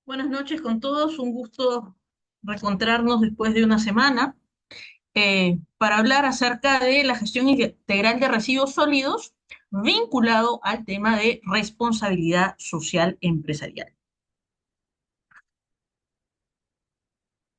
Buenas noches con todos, un gusto reencontrarnos después de una semana para hablar acerca de la gestión integral de residuos sólidos vinculado al tema de responsabilidad social empresarial.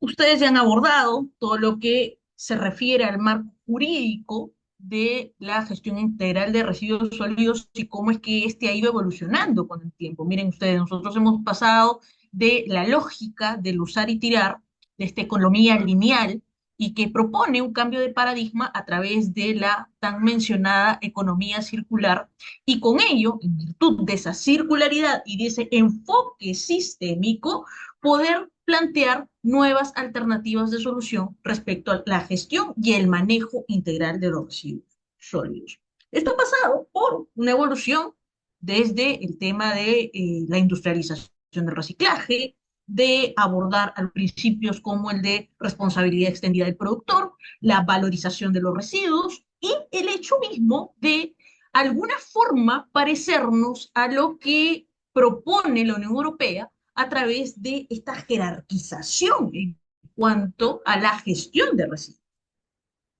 Ustedes ya han abordado todo lo que se refiere al marco jurídico de la gestión integral de residuos sólidos y cómo es que éste ha ido evolucionando con el tiempo. Miren ustedes, nosotros hemos pasado de la lógica del usar y tirar, de esta economía lineal, y que propone un cambio de paradigma a través de la tan mencionada economía circular, y con ello, en virtud de esa circularidad y de ese enfoque sistémico, poder plantear nuevas alternativas de solución respecto a la gestión y el manejo integral de los residuos sólidos. Esto ha pasado por una evolución desde el tema de la industrialización del reciclaje, de abordar a principios como el de responsabilidad extendida del productor, la valorización de los residuos y el hecho mismo de alguna forma parecernos a lo que propone la Unión Europea a través de esta jerarquización en cuanto a la gestión de residuos.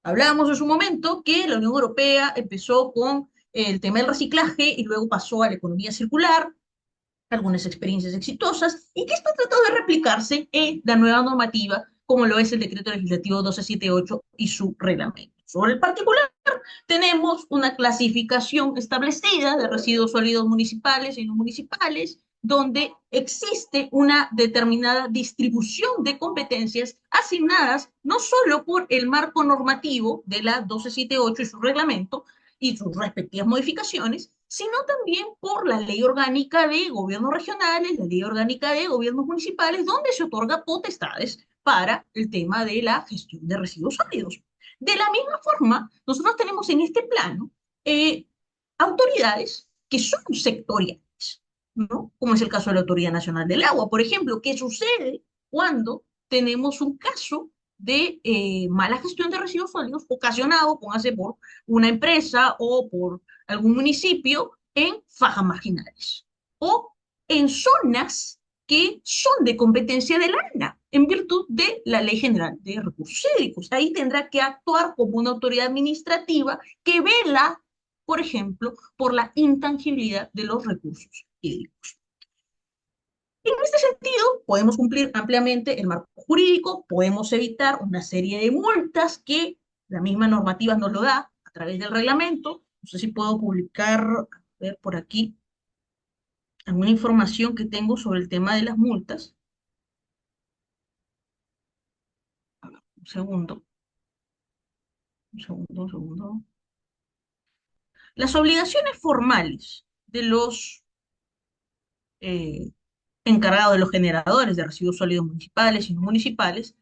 Hablábamos en su momento que la Unión Europea empezó con el tema del reciclaje y luego pasó a la economía circular, algunas experiencias exitosas, y que esto trató de replicarse en la nueva normativa, como lo es el Decreto Legislativo 1278 y su reglamento. Sobre el particular, tenemos una clasificación establecida de residuos sólidos municipales y no municipales, donde existe una determinada distribución de competencias asignadas no solo por el marco normativo de la 1278 y su reglamento y sus respectivas modificaciones, sino también por la ley orgánica de gobiernos regionales, la ley orgánica de gobiernos municipales, donde se otorga potestades para el tema de la gestión de residuos sólidos. De la misma forma, nosotros tenemos en este plano eh, autoridades que son sectoriales, ¿no? Como es el caso de la Autoridad Nacional del Agua, por ejemplo. ¿Qué sucede cuando tenemos un caso de mala gestión de residuos sólidos ocasionado, póngase, por una empresa o por algún municipio en fajas marginales o en zonas que son de competencia del ANA en virtud de la Ley General de Recursos Hídricos? Ahí tendrá que actuar como una autoridad administrativa que vela, por ejemplo, por la intangibilidad de los recursos hídricos. En este sentido, podemos cumplir ampliamente el marco jurídico, podemos evitar una serie de multas que la misma normativa nos lo da a través del reglamento. No sé si puedo publicar, a ver por aquí, alguna información que tengo sobre el tema de las multas. Un segundo, un segundo. Las obligaciones formales de los eh, encargados, de los generadores de residuos sólidos municipales y no municipales,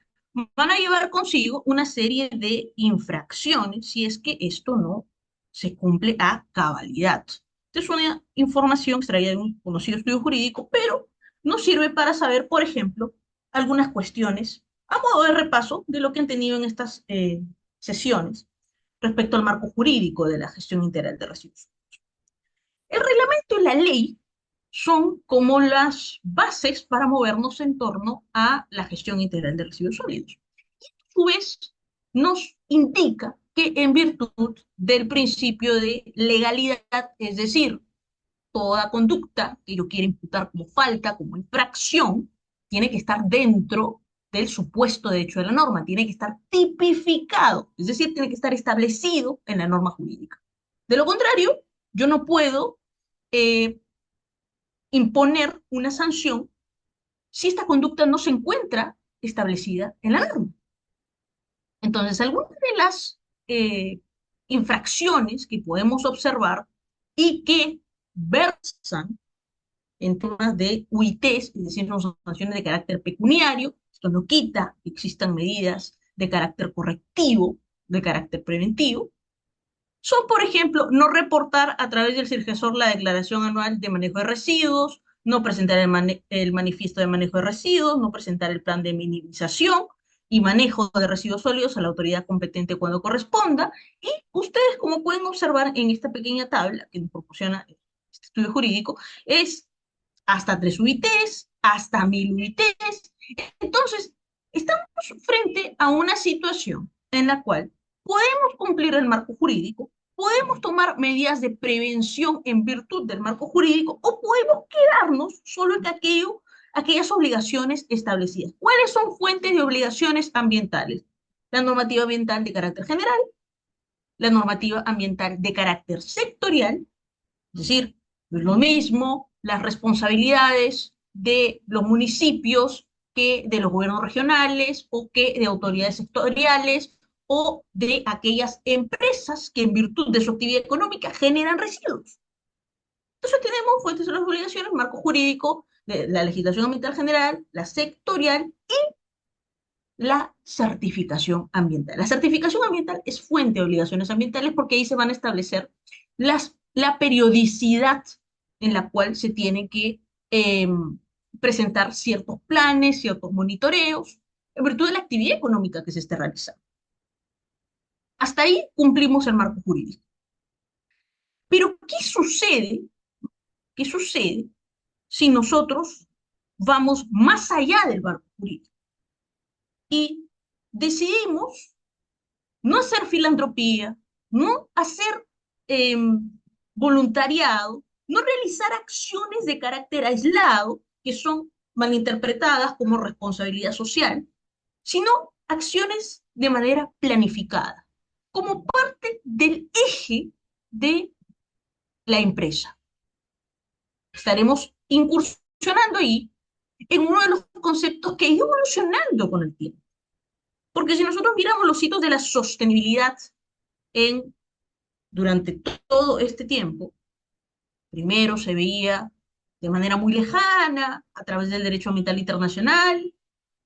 van a llevar consigo una serie de infracciones si es que esto no se cumple a cabalidad. Esta es una información extraída de un conocido estudio jurídico, pero nos sirve para saber, por ejemplo, algunas cuestiones a modo de repaso de lo que han tenido en estas sesiones respecto al marco jurídico de la gestión integral de residuos. El reglamento y la ley son como las bases para movernos en torno a la gestión integral de residuos sólidos. A su vez, nos indica que en virtud del principio de legalidad, es decir, toda conducta que yo quiera imputar como falta, como infracción, tiene que estar dentro del supuesto derecho de la norma, tiene que estar tipificado, es decir, tiene que estar establecido en la norma jurídica. De lo contrario, yo no puedo eh, imponer una sanción si esta conducta no se encuentra establecida en la norma. Entonces, algunas de las infracciones que podemos observar y que versan en temas de UITs, es decir, son sanciones de carácter pecuniario, esto no quita que existan medidas de carácter correctivo, de carácter preventivo, son, por ejemplo, no reportar a través del CIRGESOR la declaración anual de manejo de residuos, no presentar el manifiesto de manejo de residuos, no presentar el plan de minimización y manejo de residuos sólidos a la autoridad competente cuando corresponda. Y ustedes, como pueden observar en esta pequeña tabla que nos proporciona este estudio jurídico, es hasta 3 UITs, hasta 1000 UITs. Entonces, estamos frente a una situación en la cual podemos cumplir el marco jurídico, podemos tomar medidas de prevención en virtud del marco jurídico o podemos quedarnos solo en aquellas obligaciones establecidas. ¿Cuáles son fuentes de obligaciones ambientales? La normativa ambiental de carácter general, la normativa ambiental de carácter sectorial, es decir, no es lo mismo las responsabilidades de los municipios que de los gobiernos regionales o que de autoridades sectoriales o de aquellas empresas que en virtud de su actividad económica generan residuos. Entonces tenemos fuentes de las obligaciones, marco jurídico, de la legislación ambiental general, la sectorial y la certificación ambiental. La certificación ambiental es fuente de obligaciones ambientales porque ahí se van a establecer la periodicidad en la cual se tiene que presentar ciertos planes, ciertos monitoreos, en virtud de la actividad económica que se esté realizando. Hasta ahí cumplimos el marco jurídico. Pero, ¿qué sucede? ¿Qué sucede si nosotros vamos más allá del marco jurídico y decidimos no hacer filantropía, no hacer eh, voluntariado, no realizar acciones de carácter aislado que son malinterpretadas como responsabilidad social, sino acciones de manera planificada, como parte del eje de la empresa? Estaremos incursionando ahí en uno de los conceptos que ha ido evolucionando con el tiempo. Porque si nosotros miramos los hitos de la sostenibilidad durante todo este tiempo, primero se veía de manera muy lejana a través del derecho ambiental internacional,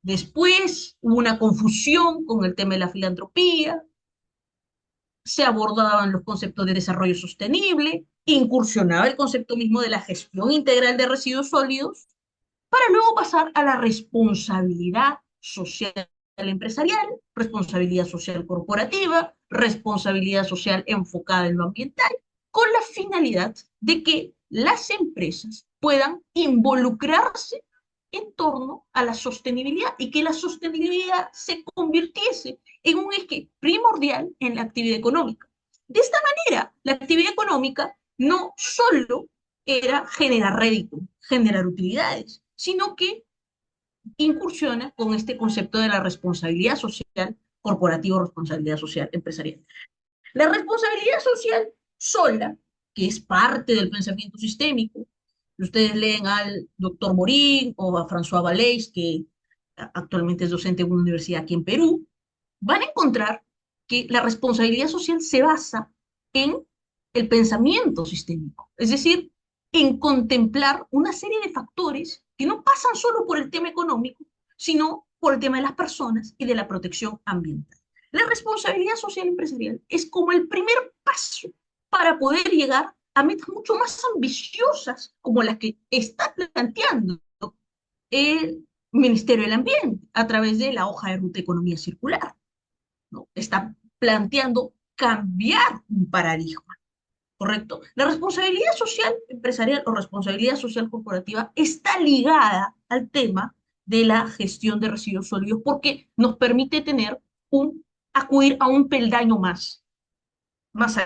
después hubo una confusión con el tema de la filantropía, se abordaban los conceptos de desarrollo sostenible, incursionaba el concepto mismo de la gestión integral de residuos sólidos, para luego pasar a la responsabilidad social empresarial, responsabilidad social corporativa, responsabilidad social enfocada en lo ambiental, con la finalidad de que las empresas puedan involucrarse en torno a la sostenibilidad y que la sostenibilidad se convirtiese en un eje primordial en la actividad económica. De esta manera, la actividad económica no solo era generar rédito, generar utilidades, sino que incursiona con este concepto de la responsabilidad social corporativa o responsabilidad social empresarial. La responsabilidad social sola, que es parte del pensamiento sistémico, si ustedes leen al doctor Morín o a François Valeix, que actualmente es docente en una universidad aquí en Perú, van a encontrar que la responsabilidad social se basa en el pensamiento sistémico, es decir, en contemplar una serie de factores que no pasan solo por el tema económico, sino por el tema de las personas y de la protección ambiental. La responsabilidad social empresarial es como el primer paso para poder llegar a metas mucho más ambiciosas como las que está planteando el Ministerio del Ambiente a través de la hoja de ruta Economía Circular, ¿no? Está planteando cambiar un paradigma, ¿correcto? La responsabilidad social empresarial o responsabilidad social corporativa está ligada al tema de la gestión de residuos sólidos porque nos permite acudir a un peldaño más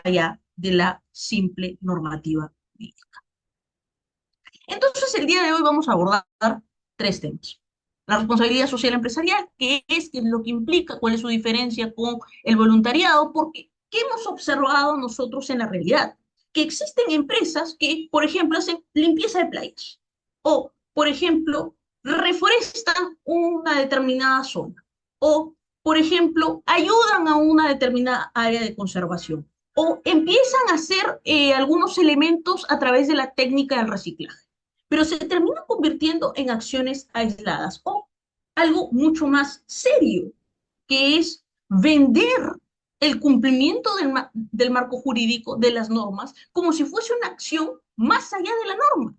allá de la simple normativa jurídica. Entonces, el día de hoy vamos a abordar tres temas. La responsabilidad social empresarial, qué es lo que implica, cuál es su diferencia con el voluntariado, porque ¿qué hemos observado nosotros en la realidad? Que existen empresas que, por ejemplo, hacen limpieza de playas o, por ejemplo, reforestan una determinada zona o, por ejemplo, ayudan a una determinada área de conservación o empiezan a hacer algunos elementos a través de la técnica del reciclaje, pero se termina convirtiendo en acciones aisladas o algo mucho más serio, que es vender el cumplimiento del marco jurídico, de las normas, como si fuese una acción más allá de la norma,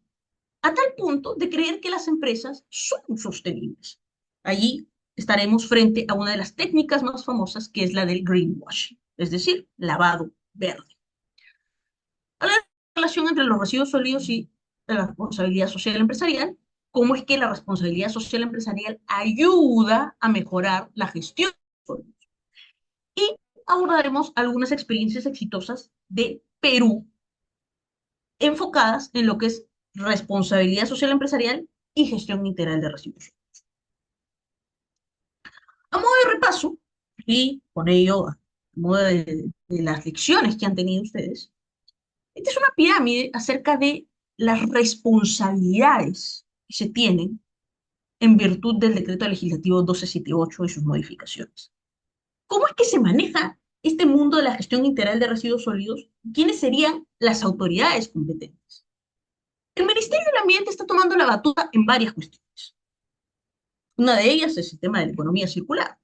a tal punto de creer que las empresas son sostenibles. Allí estaremos frente a una de las técnicas más famosas, que es la del greenwashing, es decir, lavado verde. A la relación entre los residuos sólidos y la responsabilidad social empresarial, cómo es que la responsabilidad social empresarial ayuda a mejorar la gestión. Y abordaremos algunas experiencias exitosas de Perú enfocadas en lo que es responsabilidad social empresarial y gestión integral de residuos. A modo de repaso, y con ello, a modo de las lecciones que han tenido ustedes, esta es una pirámide acerca de las responsabilidades que se tienen en virtud del decreto legislativo 1278 y sus modificaciones. ¿Cómo es que se maneja este mundo de la gestión integral de residuos sólidos? ¿Quiénes serían las autoridades competentes? El Ministerio del Ambiente está tomando la batuta en varias cuestiones. Una de ellas es el tema de la economía circular,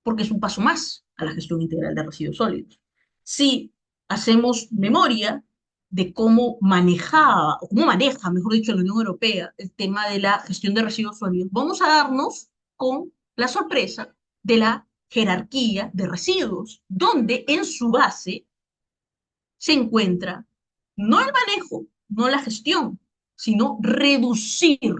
porque es un paso más a la gestión integral de residuos sólidos. Si hacemos memoria de cómo manejaba, o cómo maneja, mejor dicho, la Unión Europea el tema de la gestión de residuos sólidos, vamos a darnos con la sorpresa de la jerarquía de residuos, donde en su base se encuentra no el manejo, no la gestión, sino reducir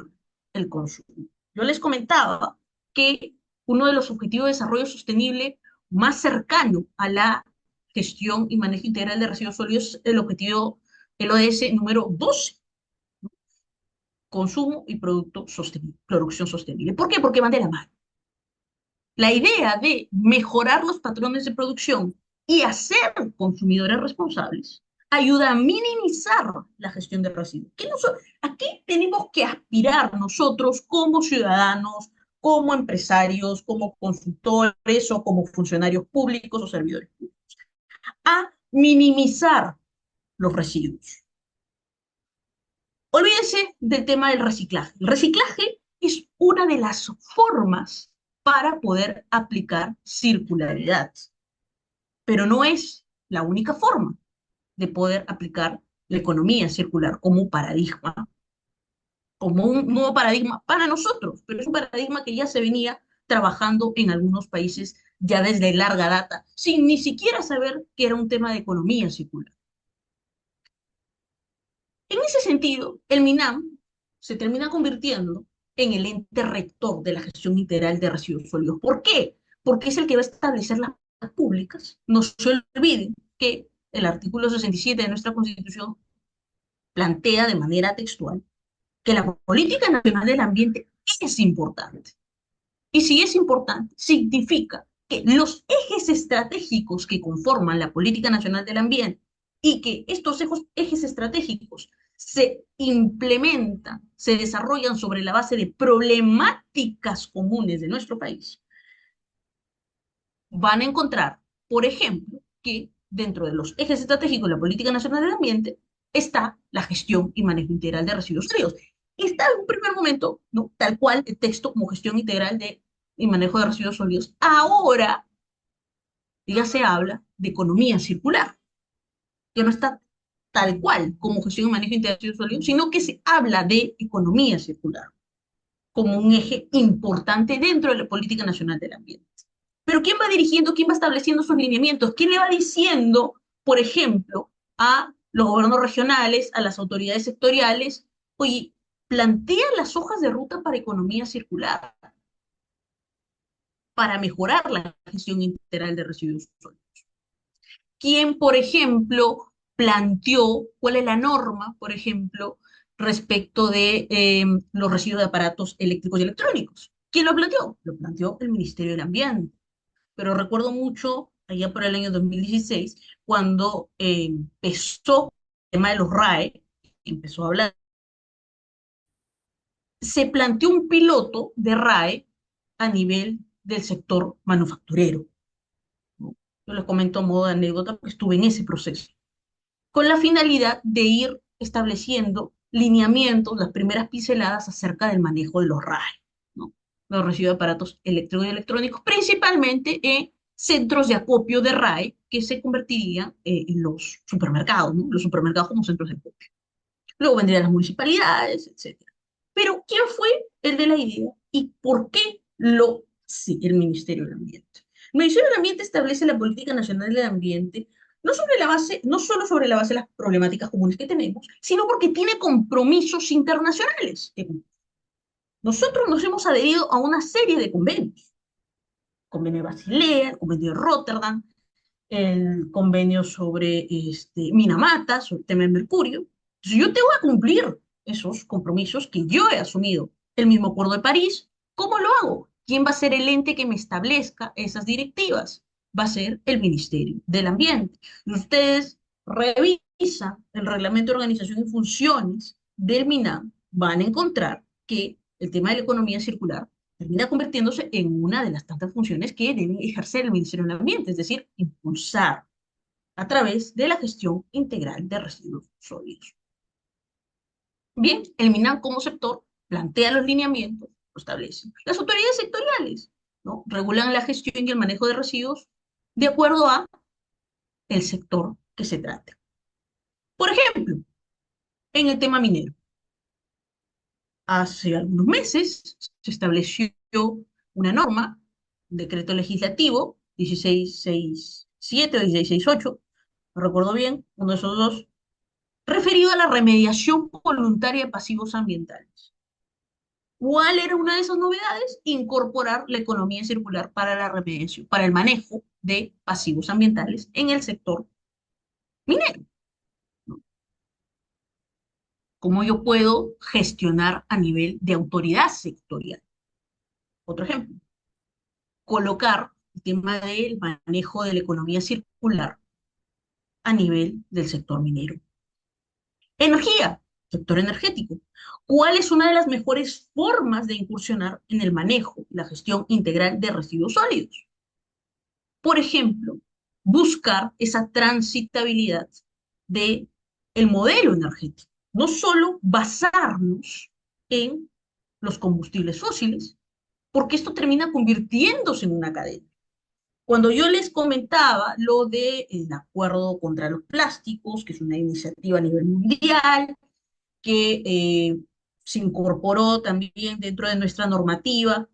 el consumo. Yo les comentaba que uno de los objetivos de desarrollo sostenible más cercano a la gestión y manejo integral de residuos sólidos es el objetivo, el ODS número 12, consumo y producto sostenible, producción sostenible. ¿Por qué? Porque van de la mano. La idea de mejorar los patrones de producción y hacer consumidores responsables ayuda a minimizar la gestión de residuos. ¿A qué tenemos que aspirar nosotros como ciudadanos, como empresarios, como consultores o como funcionarios públicos o servidores públicos? A minimizar los residuos. Olvídense del tema del reciclaje. El reciclaje es una de las formas para poder aplicar circularidad, pero no es la única forma de poder aplicar la economía circular como paradigma, como un nuevo paradigma para nosotros, pero es un paradigma que ya se venía trabajando en algunos países ya desde larga data, sin ni siquiera saber que era un tema de economía circular. En ese sentido, el MINAM se termina convirtiendo en el ente rector de la gestión integral de residuos sólidos. ¿Por qué? Porque es el que va a establecer las políticas públicas. No se olviden que el artículo 67 de nuestra Constitución plantea de manera textual que la política nacional del ambiente es importante. Y si es importante, significa que los ejes estratégicos que conforman la política nacional del ambiente y que estos ejes estratégicos se implementan, se desarrollan sobre la base de problemáticas comunes de nuestro país, van a encontrar, por ejemplo, que dentro de los ejes estratégicos de la política nacional del ambiente está la gestión y manejo integral de residuos sólidos. Está en un primer momento, ¿no? Tal cual el texto como gestión integral y manejo de residuos sólidos. Ahora ya se habla de economía circular, que no está tal cual como gestión y manejo integral de residuos sólidos, sino que se habla de economía circular como un eje importante dentro de la política nacional del ambiente. Pero ¿quién va dirigiendo, quién va estableciendo sus lineamientos? ¿Quién le va diciendo, por ejemplo, a los gobiernos regionales, a las autoridades sectoriales, oye, plantea las hojas de ruta para economía circular, para mejorar la gestión integral de residuos sólidos? ¿Quién, por ejemplo, planteó cuál es la norma, por ejemplo, respecto de los residuos de aparatos eléctricos y electrónicos? ¿Quién lo planteó? Lo planteó el Ministerio del Ambiente. Pero recuerdo mucho, allá por el año 2016, cuando empezó el tema de los RAE, empezó a hablar, se planteó un piloto de RAE a nivel del sector manufacturero, ¿no? Yo les comento a modo de anécdota, porque estuve en ese proceso, con la finalidad de ir estableciendo lineamientos, las primeras pinceladas acerca del manejo de los RAE, ¿no? Los residuos de aparatos eléctricos y electrónicos, principalmente en centros de acopio de RAE que se convertirían en los supermercados, ¿no? Los supermercados como centros de acopio. Luego vendrían las municipalidades, etcétera. Pero ¿quién fue el de la idea y por qué lo sí, el Ministerio del Ambiente? El Ministerio del Ambiente establece la política nacional del ambiente no sobre la base, no solo sobre la base de las problemáticas comunes que tenemos, sino porque tiene compromisos internacionales. Nosotros nos hemos adherido a una serie de convenios. Convenio de Basilea, el convenio de Rotterdam, el convenio sobre Minamata, sobre el tema del mercurio. Entonces, yo tengo que cumplir esos compromisos que yo he asumido. El mismo Acuerdo de París, ¿cómo lo hago? ¿Quién va a ser el ente que me establezca esas directivas? Va a ser el Ministerio del Ambiente. Y ustedes revisan el Reglamento de Organización y Funciones del MINAM, van a encontrar que el tema de la economía circular termina convirtiéndose en una de las tantas funciones que debe ejercer el Ministerio del Ambiente, es decir, impulsar a través de la gestión integral de residuos sólidos. Bien, el MINAM como sector plantea los lineamientos, lo establecen. Las autoridades sectoriales, ¿no?, regulan la gestión y el manejo de residuos de acuerdo a el sector que se trate. Por ejemplo, en el tema minero, hace algunos meses se estableció una norma, un decreto legislativo 1667 o 1668, no recuerdo bien, uno de esos dos, referido a la remediación voluntaria de pasivos ambientales. ¿Cuál era una de esas novedades? Incorporar la economía circular para la remediación, para el manejo de pasivos ambientales en el sector minero. ¿Cómo yo puedo gestionar a nivel de autoridad sectorial? Otro ejemplo, colocar el tema del manejo de la economía circular a nivel del sector minero. Energía, sector energético. ¿Cuál es una de las mejores formas de incursionar en el manejo y la gestión integral de residuos sólidos? Por ejemplo, buscar esa transitabilidad de el modelo energético. No solo basarnos en los combustibles fósiles, porque esto termina convirtiéndose en una cadena. Cuando yo les comentaba lo del acuerdo contra los plásticos, que es una iniciativa a nivel mundial, que se incorporó también dentro de nuestra normativa,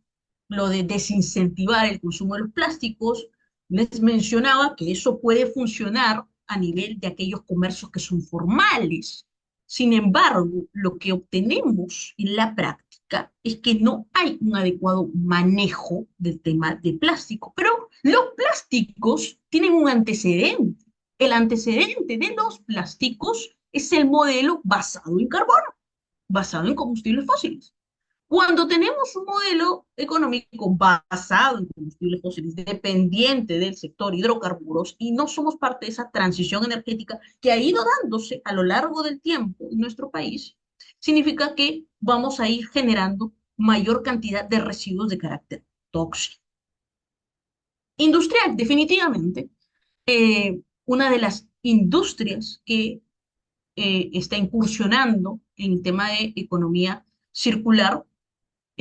lo de desincentivar el consumo de los plásticos, les mencionaba que eso puede funcionar a nivel de aquellos comercios que son formales. Sin embargo, lo que obtenemos en la práctica es que no hay un adecuado manejo del tema de plástico, pero los plásticos tienen un antecedente. El antecedente de los plásticos es el modelo basado en carbono, basado en combustibles fósiles. Cuando tenemos un modelo económico basado en combustibles fósiles, dependiente del sector hidrocarburos, y no somos parte de esa transición energética que ha ido dándose a lo largo del tiempo en nuestro país, significa que vamos a ir generando mayor cantidad de residuos de carácter tóxico. Industrial, definitivamente, una de las industrias que está incursionando en el tema de economía circular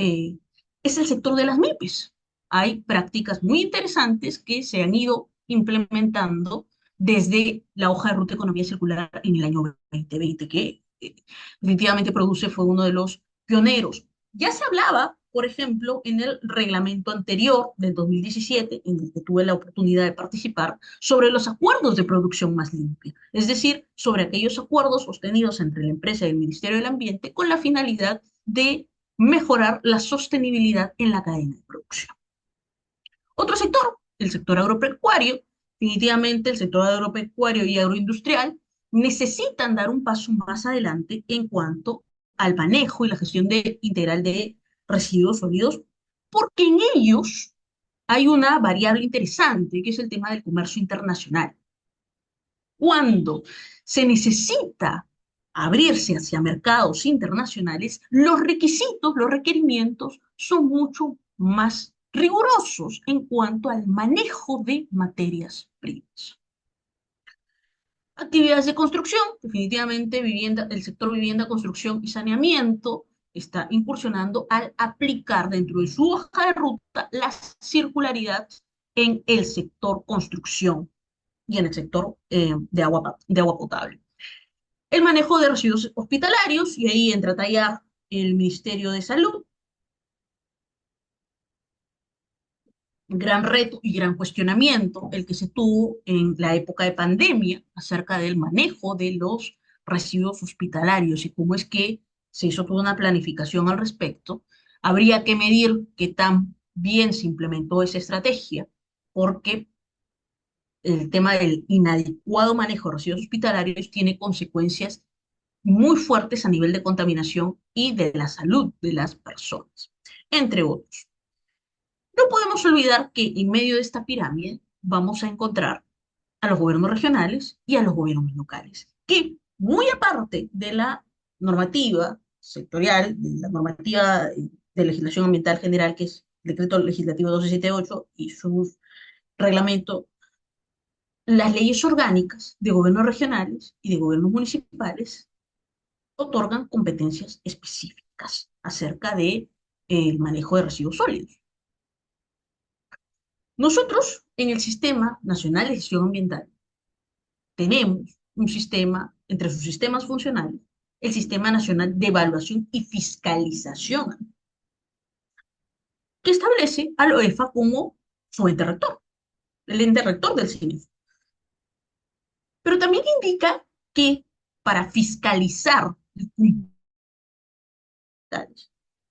eh, es el sector de las MIPES. Hay prácticas muy interesantes que se han ido implementando desde la hoja de ruta de economía circular en el año 2020, que definitivamente Produce fue uno de los pioneros. Ya se hablaba, por ejemplo, en el reglamento anterior del 2017, en el que tuve la oportunidad de participar, sobre los acuerdos de producción más limpia, es decir, sobre aquellos acuerdos sostenidos entre la empresa y el Ministerio del Ambiente con la finalidad de mejorar la sostenibilidad en la cadena de producción. Otro sector, el sector agropecuario. Definitivamente el sector agropecuario y agroindustrial necesitan dar un paso más adelante en cuanto al manejo y la gestión integral de residuos sólidos, porque en ellos hay una variable interesante, que es el tema del comercio internacional. Cuando se necesita abrirse hacia mercados internacionales, los requisitos, los requerimientos son mucho más rigurosos en cuanto al manejo de materias primas. Actividades de construcción, definitivamente vivienda, el sector vivienda, construcción y saneamiento está incursionando al aplicar dentro de su hoja de ruta la circularidad en el sector construcción y en el sector de agua potable. El manejo de residuos hospitalarios, y ahí entra a tallar el Ministerio de Salud. Gran reto y gran cuestionamiento el que se tuvo en la época de pandemia acerca del manejo de los residuos hospitalarios y cómo es que se hizo toda una planificación al respecto, Habría que medir qué tan bien se implementó esa estrategia, porque el tema del inadecuado manejo de residuos hospitalarios tiene consecuencias muy fuertes a nivel de contaminación y de la salud de las personas, entre otros. No podemos olvidar que en medio de esta pirámide vamos a encontrar a los gobiernos regionales y a los gobiernos locales, que muy aparte de la normativa sectorial, de la normativa de legislación ambiental general, que es el decreto legislativo 1278 y su reglamento, las leyes orgánicas de gobiernos regionales y de gobiernos municipales otorgan competencias específicas acerca de el manejo de residuos sólidos. Nosotros, en el Sistema Nacional de Gestión Ambiental, tenemos un sistema, entre sus sistemas funcionales, el Sistema Nacional de Evaluación y Fiscalización, que establece al OEFA como su ente rector, el ente rector del CINEF. Pero también indica que para fiscalizar el cumplimiento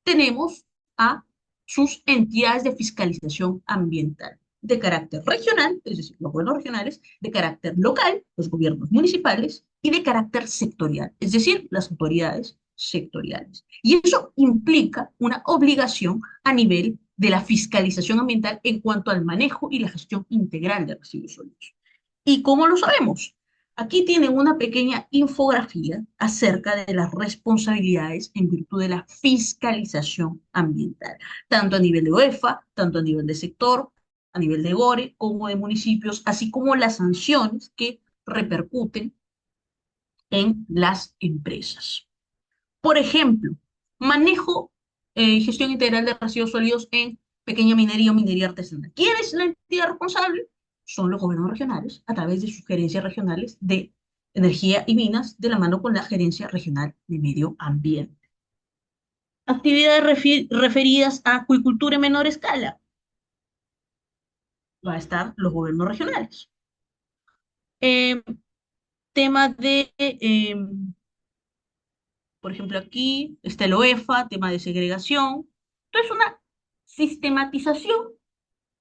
tenemos a sus entidades de fiscalización ambiental de carácter regional, es decir, los gobiernos regionales, de carácter local, los gobiernos municipales, y de carácter sectorial, es decir, las autoridades sectoriales. Y eso implica una obligación a nivel de la fiscalización ambiental en cuanto al manejo y la gestión integral de residuos sólidos. ¿Y cómo lo sabemos? Aquí tienen una pequeña infografía acerca de las responsabilidades en virtud de la fiscalización ambiental, tanto a nivel de OEFA, tanto a nivel de sector, a nivel de GORE, como de municipios, así como las sanciones que repercuten en las empresas. Por ejemplo, manejo y gestión integral de residuos sólidos en pequeña minería o minería artesanal. ¿Quién es la entidad responsable? Son los gobiernos regionales a través de sus gerencias regionales de energía y minas de la mano con la gerencia regional de medio ambiente. Actividades referidas a acuicultura en menor escala. Va a estar los gobiernos regionales. Eh, tema de por ejemplo, aquí está el OEFA, tema de segregación. Entonces, una sistematización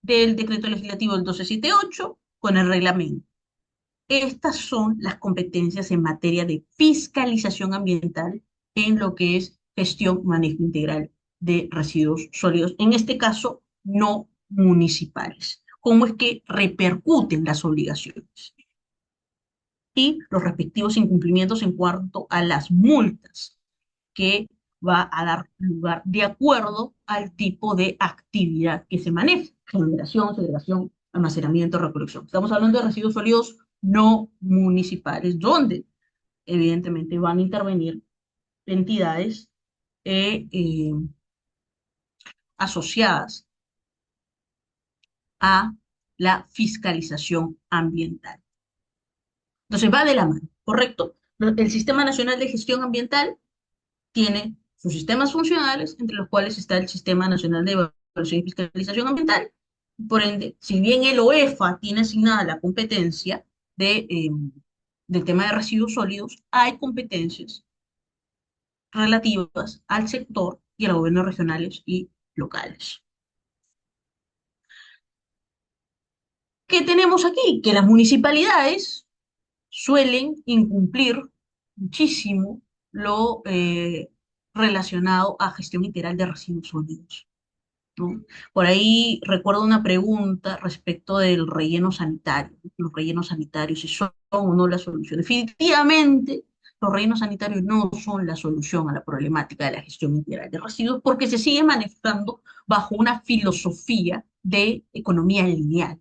del decreto legislativo del 1278 con el reglamento. Estas son las competencias en materia de fiscalización ambiental en lo que es gestión, manejo integral de residuos sólidos, en este caso no municipales. ¿Cómo es que repercuten las obligaciones? Y los respectivos incumplimientos en cuanto a las multas que va a dar lugar de acuerdo al tipo de actividad que se maneja: generación, segregación, almacenamiento, recolección. Estamos hablando de residuos sólidos no municipales, donde evidentemente van a intervenir entidades asociadas a la fiscalización ambiental. Entonces va de la mano, ¿correcto? El Sistema Nacional de Gestión Ambiental tiene sus sistemas funcionales, entre los cuales está el Sistema Nacional de Evaluación y Fiscalización Ambiental. Por ende, si bien el OEFA tiene asignada la competencia del tema de residuos sólidos, hay competencias relativas al sector y a los gobiernos regionales y locales. ¿Qué tenemos aquí? Que las municipalidades suelen incumplir muchísimo lo relacionado a gestión integral de residuos sólidos, ¿no? Por ahí recuerdo una pregunta respecto del relleno sanitario, los rellenos sanitarios, si son o no la solución. Definitivamente, los rellenos sanitarios no son la solución a la problemática de la gestión integral de residuos porque se sigue manejando bajo una filosofía de economía lineal.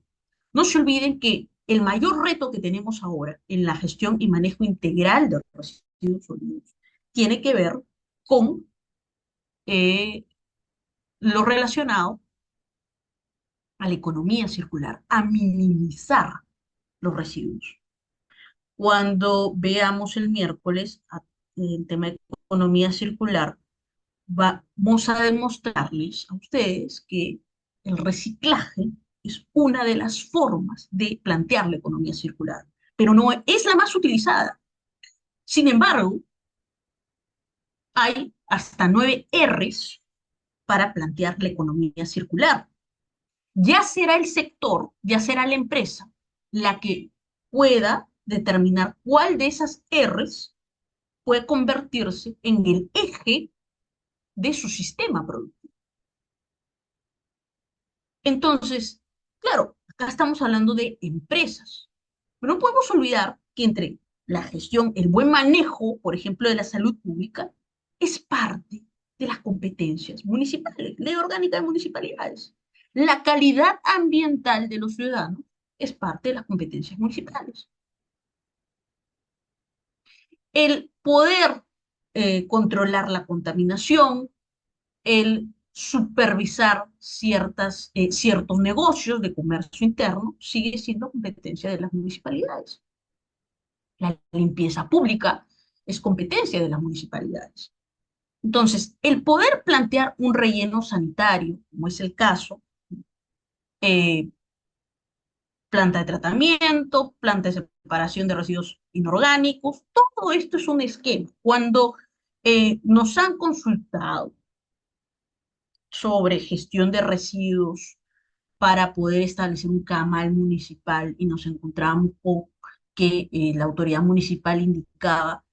No se olviden que el mayor reto que tenemos ahora en la gestión y manejo integral de residuos sólidos tiene que ver con eh, lo relacionado a la economía circular, a minimizar los residuos. Cuando veamos el miércoles el tema de economía circular, vamos a demostrarles a ustedes que el reciclaje es una de las formas de plantear la economía circular, pero no es la más utilizada. Sin embargo, hay hasta 9 Rs para plantear la economía circular. Ya será el sector, ya será la empresa la que pueda determinar cuál de esas Rs puede convertirse en el eje de su sistema productivo. Entonces, claro, acá estamos hablando de empresas, pero no podemos olvidar que entre la gestión, el buen manejo, por ejemplo, de la salud pública, es parte de las competencias municipales, ley orgánica de municipalidades. La calidad ambiental de los ciudadanos es parte de las competencias municipales. El poder controlar la contaminación, el supervisar ciertos negocios de comercio interno sigue siendo competencia de las municipalidades. La limpieza pública es competencia de las municipalidades. Entonces, el poder plantear un relleno sanitario, como es el caso, eh, planta de tratamiento, planta de separación de residuos inorgánicos, todo esto es un esquema. Cuando nos han consultado sobre gestión de residuos para poder establecer un camal municipal y nos encontramos con que la autoridad municipal indicaba,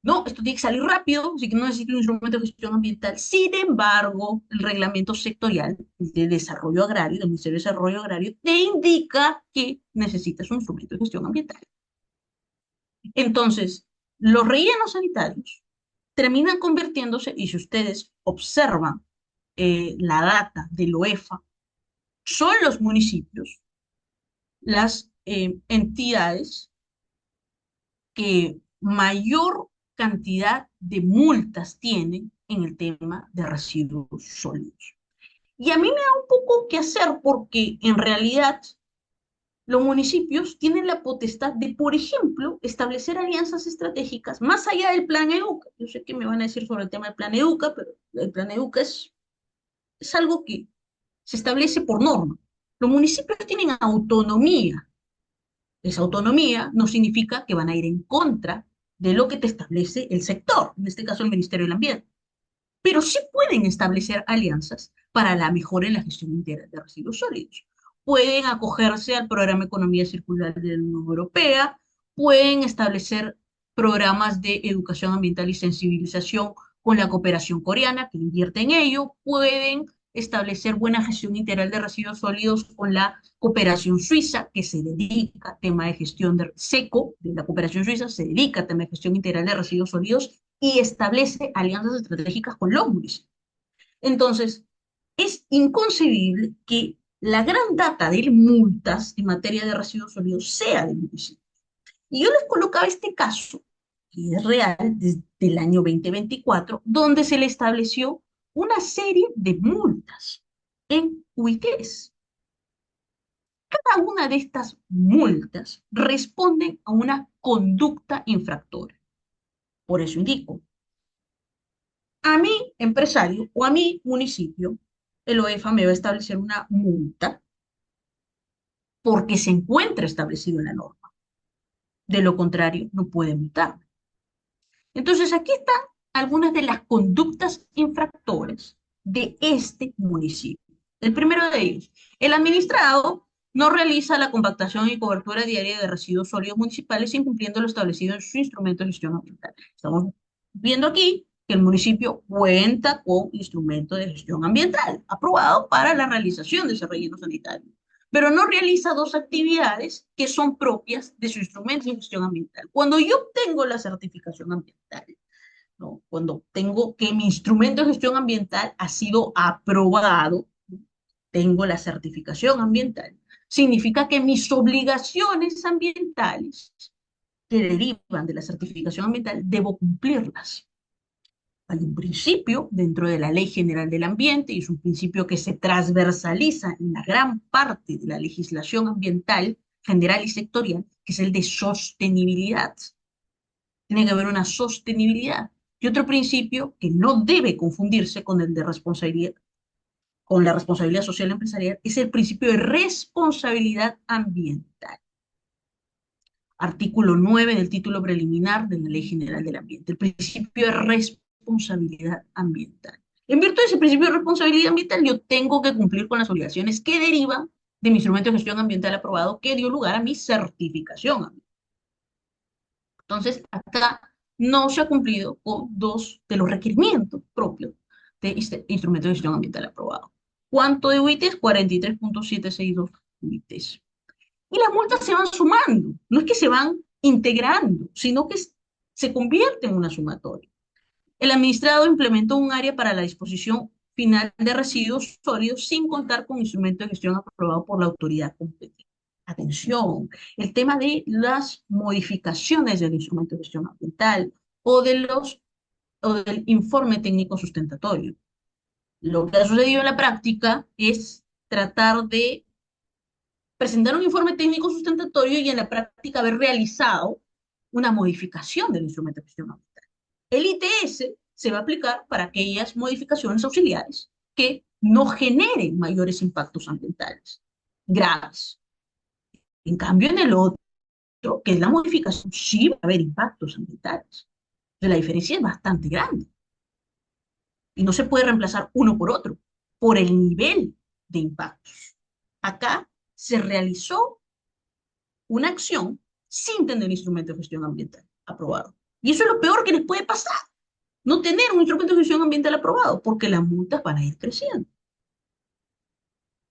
no, esto tiene que salir rápido, así que no necesito un instrumento de gestión ambiental. Sin embargo, el reglamento sectorial de desarrollo agrario, del Ministerio de Desarrollo Agrario, te indica que necesitas un instrumento de gestión ambiental. Entonces, los rellenos sanitarios terminan convirtiéndose, y si ustedes observan la data del OEFA, son los municipios las entidades que mayor cantidad de multas tienen en el tema de residuos sólidos. Y a mí me da un poco que hacer porque en realidad los municipios tienen la potestad de, por ejemplo, establecer alianzas estratégicas más allá del plan EDUCA. Yo sé que me van a decir sobre el tema del plan EDUCA, pero el plan EDUCA es algo que se establece por norma. Los municipios tienen autonomía. Esa autonomía no significa que van a ir en contra de lo que te establece el sector, en este caso el Ministerio del Ambiente, pero sí pueden establecer alianzas para la mejora en la gestión integral de residuos sólidos. Pueden acogerse al programa Economía Circular de la Unión Europea, pueden establecer programas de educación ambiental y sensibilización con la cooperación coreana, que invierte en ello, pueden establecer buena gestión integral de residuos sólidos con la cooperación suiza, que se dedica a tema de gestión de SECO, de la cooperación suiza, se dedica a tema de gestión integral de residuos sólidos y establece alianzas estratégicas con los municipios. Entonces, es inconcebible que la gran data de multas en materia de residuos sólidos sea del municipio. Y yo les colocaba este caso, que es real desde el año 2024, donde se le estableció una serie de multas en UITs. Cada una de estas multas responde a una conducta infractora. Por eso indico, a mi empresario o a mi municipio, el OEFA me va a establecer una multa porque se encuentra establecido en la norma. De lo contrario, no puede multarme. Entonces, aquí están algunas de las conductas infractoras de este municipio. El primero de ellos, el administrado no realiza la compactación y cobertura diaria de residuos sólidos municipales incumpliendo lo establecido en su instrumento de gestión ambiental. Estamos viendo aquí que el municipio cuenta con instrumento de gestión ambiental aprobado para la realización de ese relleno sanitario, pero no realiza dos actividades que son propias de su instrumento de gestión ambiental. Cuando yo obtengo la certificación ambiental, ¿no? Cuando tengo que mi instrumento de gestión ambiental ha sido aprobado, ¿no? Tengo la certificación ambiental, significa que mis obligaciones ambientales que derivan de la certificación ambiental debo cumplirlas. Hay un principio dentro de la Ley General del Ambiente y es un principio que se transversaliza en la gran parte de la legislación ambiental general y sectorial, que es el de sostenibilidad. Tiene que haber una sostenibilidad. Y otro principio que no debe confundirse con el de responsabilidad, con la responsabilidad social empresarial, es el principio de responsabilidad ambiental. Artículo 9 del título preliminar de la Ley General del Ambiente. El principio de responsabilidad ambiental. En virtud de ese principio de responsabilidad ambiental, yo tengo que cumplir con las obligaciones que derivan de mi instrumento de gestión ambiental aprobado que dio lugar a mi certificación. Entonces, acá no se ha cumplido con dos de los requerimientos propios de este instrumento de gestión ambiental aprobado. ¿Cuánto de UITs? 43.762 UITs. Y las multas se van sumando, no es que se van integrando, sino que se convierte en una sumatoria. El administrado implementó un área para la disposición final de residuos sólidos sin contar con instrumento de gestión aprobado por la autoridad competente. Atención, el tema de las modificaciones del instrumento de gestión ambiental o, o del informe técnico sustentatorio. Lo que ha sucedido en la práctica es tratar de presentar un informe técnico sustentatorio y en la práctica haber realizado una modificación del instrumento de gestión ambiental. El ITS se va a aplicar para aquellas modificaciones auxiliares que no generen mayores impactos ambientales graves. En cambio, en el otro, que es la modificación, sí va a haber impactos ambientales. Entonces, la diferencia es bastante grande. Y no se puede reemplazar uno por otro, por el nivel de impactos. Acá se realizó una acción sin tener instrumento de gestión ambiental aprobado. Y eso es lo peor que les puede pasar, no tener un instrumento de gestión ambiental aprobado, porque las multas van a ir creciendo.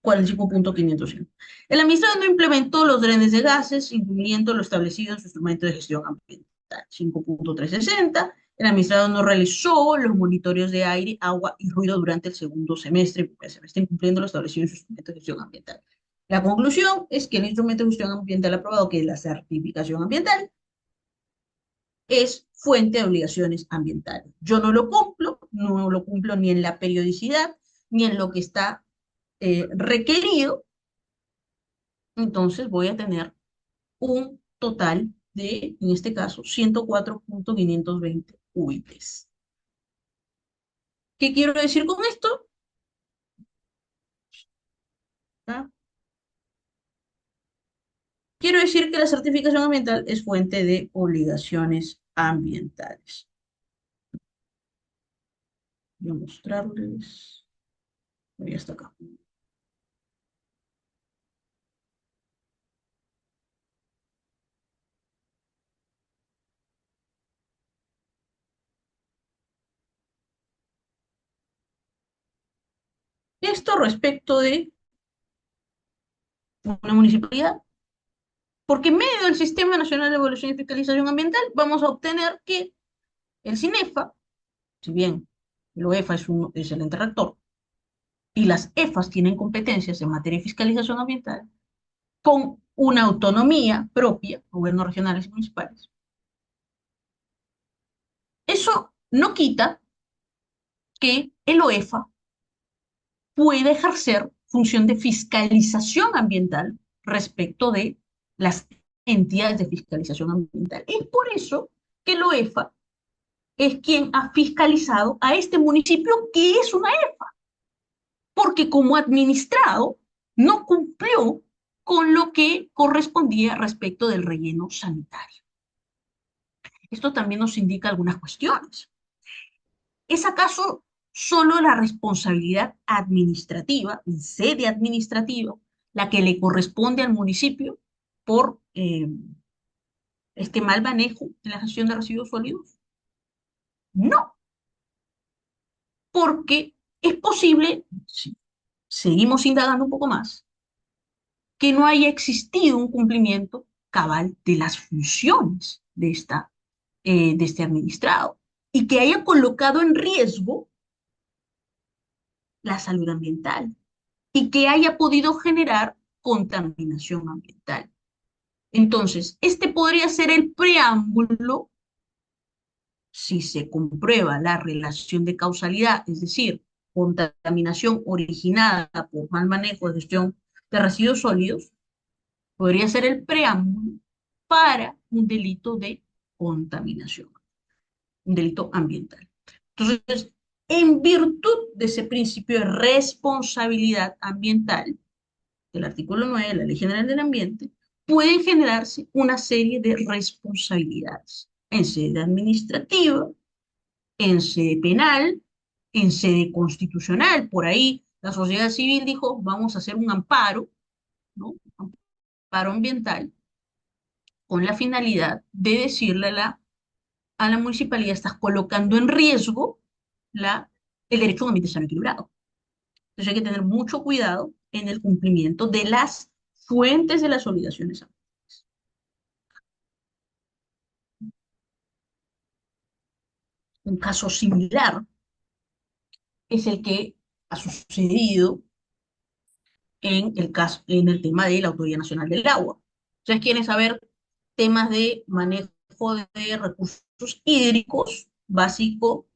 45.505. El administrador no implementó los drenes de gases, incluyendo lo establecido en su instrumento de gestión ambiental. 5.360. El administrador no realizó los monitoreos de aire, agua y ruido durante el segundo semestre, porque se está incumpliendo lo establecido en su instrumento de gestión ambiental. La conclusión es que el instrumento de gestión ambiental aprobado, que es la certificación ambiental, es fuente de obligaciones ambientales. Yo no lo cumplo ni en la periodicidad, ni en lo que está requerido, entonces voy a tener un total de, en este caso, 104.520 UITs. ¿Qué quiero decir con esto? ¿Ah? Quiero decir que la certificación ambiental es fuente de obligaciones ambientales. Voy a mostrarles. Voy hasta acá. Esto respecto de una municipalidad, porque en medio del Sistema Nacional de Evaluación y Fiscalización Ambiental vamos a obtener que el CINEFA, si bien el OEFA es el ente rector, y las EFAs tienen competencias en materia de fiscalización ambiental, con una autonomía propia, gobiernos regionales y municipales. Eso no quita que el OEFA pueda ejercer función de fiscalización ambiental respecto de las entidades de fiscalización ambiental. Es por eso que el OEFA es quien ha fiscalizado a este municipio que es una EFA, porque como administrado no cumplió con lo que correspondía respecto del relleno sanitario. Esto también nos indica algunas cuestiones. ¿Es acaso solo la responsabilidad administrativa, en sede administrativa, la que le corresponde al municipio por este mal manejo en la gestión de residuos sólidos? No, porque es posible, si seguimos indagando un poco más, que no haya existido un cumplimiento cabal de las funciones de este administrado y que haya colocado en riesgo la salud ambiental y que haya podido generar contaminación ambiental. Entonces, este podría ser el preámbulo si se comprueba la relación de causalidad, es decir, contaminación originada por mal manejo de gestión de residuos sólidos, podría ser el preámbulo para un delito de contaminación, un delito ambiental. Entonces, en virtud de ese principio de responsabilidad ambiental, del artículo 9 de la Ley General del Ambiente, pueden generarse una serie de responsabilidades en sede administrativa, en sede penal en sede constitucional. Por ahí la sociedad civil dijo, vamos a hacer un amparo, ¿no? Amparo ambiental, con la finalidad de decirle a la municipalidad, estás colocando en riesgo el derecho a un ambiente sano y equilibrado. Entonces hay que tener mucho cuidado en el cumplimiento de las fuentes de las obligaciones. Un caso similar es el que ha sucedido en el tema de la Autoridad Nacional del Agua. Ustedes quieren saber temas de manejo de recursos hídricos, básico,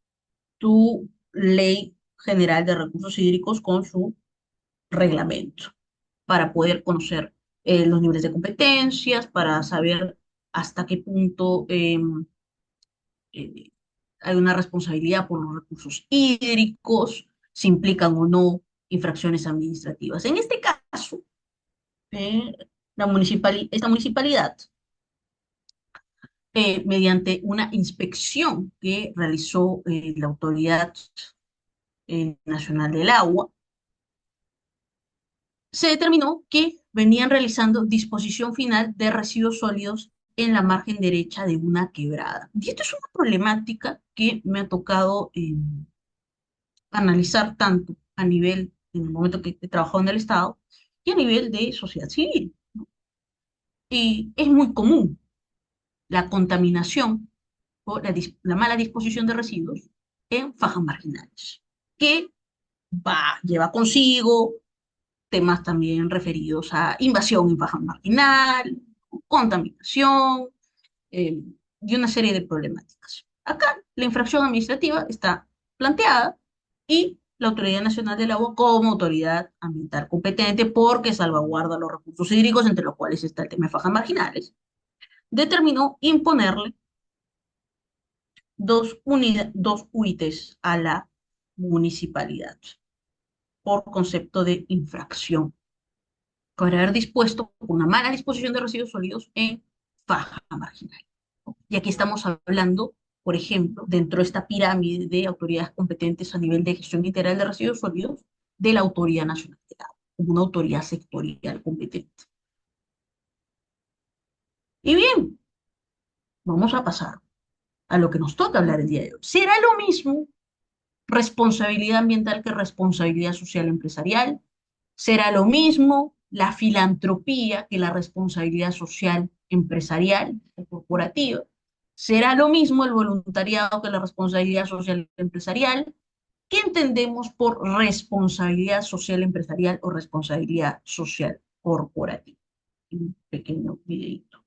tu Ley General de Recursos Hídricos con su reglamento, para poder conocer los niveles de competencias, para saber hasta qué punto eh, hay una responsabilidad por los recursos hídricos, si implican o no infracciones administrativas. En este caso, eh, esta municipalidad, mediante una inspección que realizó la Autoridad Nacional del Agua, se determinó que venían realizando disposición final de residuos sólidos en la margen derecha de una quebrada. Y esto es una problemática que me ha tocado analizar tanto a nivel, en el momento que he trabajado en el Estado, y a nivel de sociedad civil. Y es muy común la contaminación o la mala disposición de residuos en fajas marginales, que lleva consigo temas también referidos a invasión en faja marginal, contaminación eh, y una serie de problemáticas. Acá la infracción administrativa está planteada y la Autoridad Nacional del Agua como autoridad ambiental competente porque salvaguarda los recursos hídricos, entre los cuales está el tema de fajas marginales, determinó imponerle dos UITs a la municipalidad por concepto de infracción, por haber dispuesto una mala disposición de residuos sólidos en faja marginal. Y aquí estamos hablando, por ejemplo, dentro de esta pirámide de autoridades competentes a nivel de gestión integral de residuos sólidos, de la Autoridad Nacional del Agua, como una autoridad sectorial competente. Y bien, vamos a pasar a lo que nos toca hablar el día de hoy. ¿Será lo mismo responsabilidad ambiental que responsabilidad social empresarial? ¿Será lo mismo la filantropía que la responsabilidad social empresarial o corporativa? ¿Será lo mismo el voluntariado que la responsabilidad social empresarial? ¿Qué entendemos por responsabilidad social empresarial o responsabilidad social corporativa? Un pequeño videito.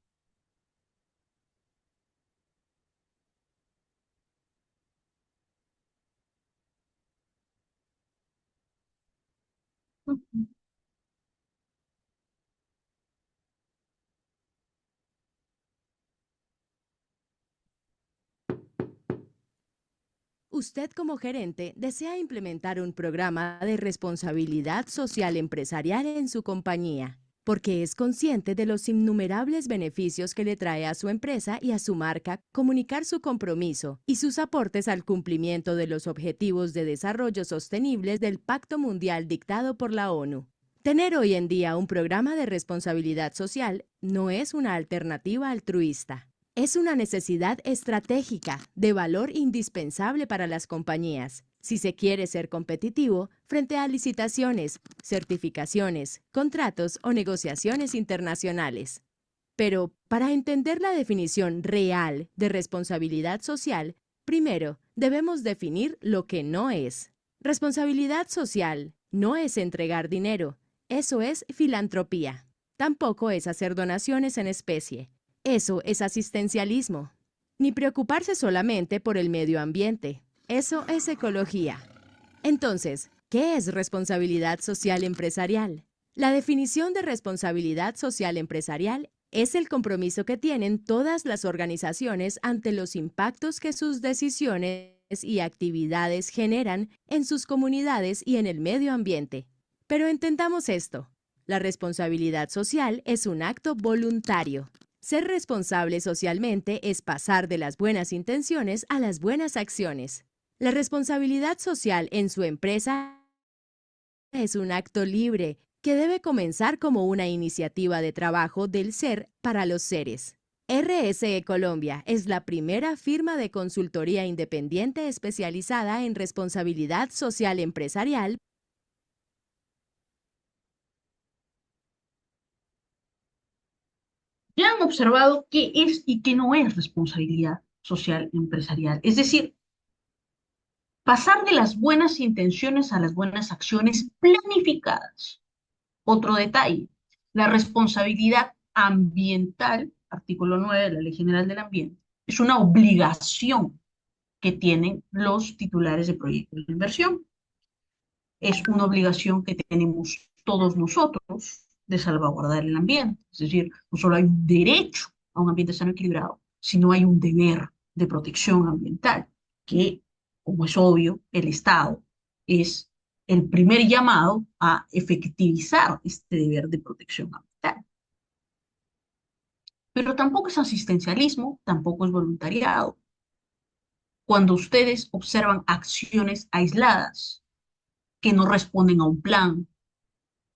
Usted como gerente desea implementar un programa de responsabilidad social empresarial en su compañía, porque es consciente de los innumerables beneficios que le trae a su empresa y a su marca comunicar su compromiso y sus aportes al cumplimiento de los objetivos de desarrollo sostenibles del Pacto Mundial dictado por la ONU. Tener hoy en día un programa de responsabilidad social no es una alternativa altruista. Es una necesidad estratégica de valor indispensable para las compañías, si se quiere ser competitivo frente a licitaciones, certificaciones, contratos o negociaciones internacionales. Pero, para entender la definición real de responsabilidad social, primero debemos definir lo que no es. Responsabilidad social no es entregar dinero, eso es filantropía. Tampoco es hacer donaciones en especie. Eso es asistencialismo. Ni preocuparse solamente por el medio ambiente. Eso es ecología. Entonces, ¿qué es responsabilidad social empresarial? La definición de responsabilidad social empresarial es el compromiso que tienen todas las organizaciones ante los impactos que sus decisiones y actividades generan en sus comunidades y en el medio ambiente. Pero entendamos esto. La responsabilidad social es un acto voluntario. Ser responsable socialmente es pasar de las buenas intenciones a las buenas acciones. La responsabilidad social en su empresa es un acto libre que debe comenzar como una iniciativa de trabajo del ser para los seres. RSE Colombia es la primera firma de consultoría independiente especializada en responsabilidad social empresarial. Ya han observado qué es y qué no es responsabilidad social empresarial. Es decir, pasar de las buenas intenciones a las buenas acciones planificadas. Otro detalle, la responsabilidad ambiental, artículo 9 de la Ley General del Ambiente, es una obligación que tienen los titulares de proyectos de inversión. Es una obligación que tenemos todos nosotros de salvaguardar el ambiente. Es decir, no solo hay un derecho a un ambiente sano y equilibrado, sino hay un deber de protección ambiental, que, como es obvio, el Estado es el primer llamado a efectivizar este deber de protección ambiental. Pero tampoco es asistencialismo, tampoco es voluntariado. Cuando ustedes observan acciones aisladas que no responden a un plan,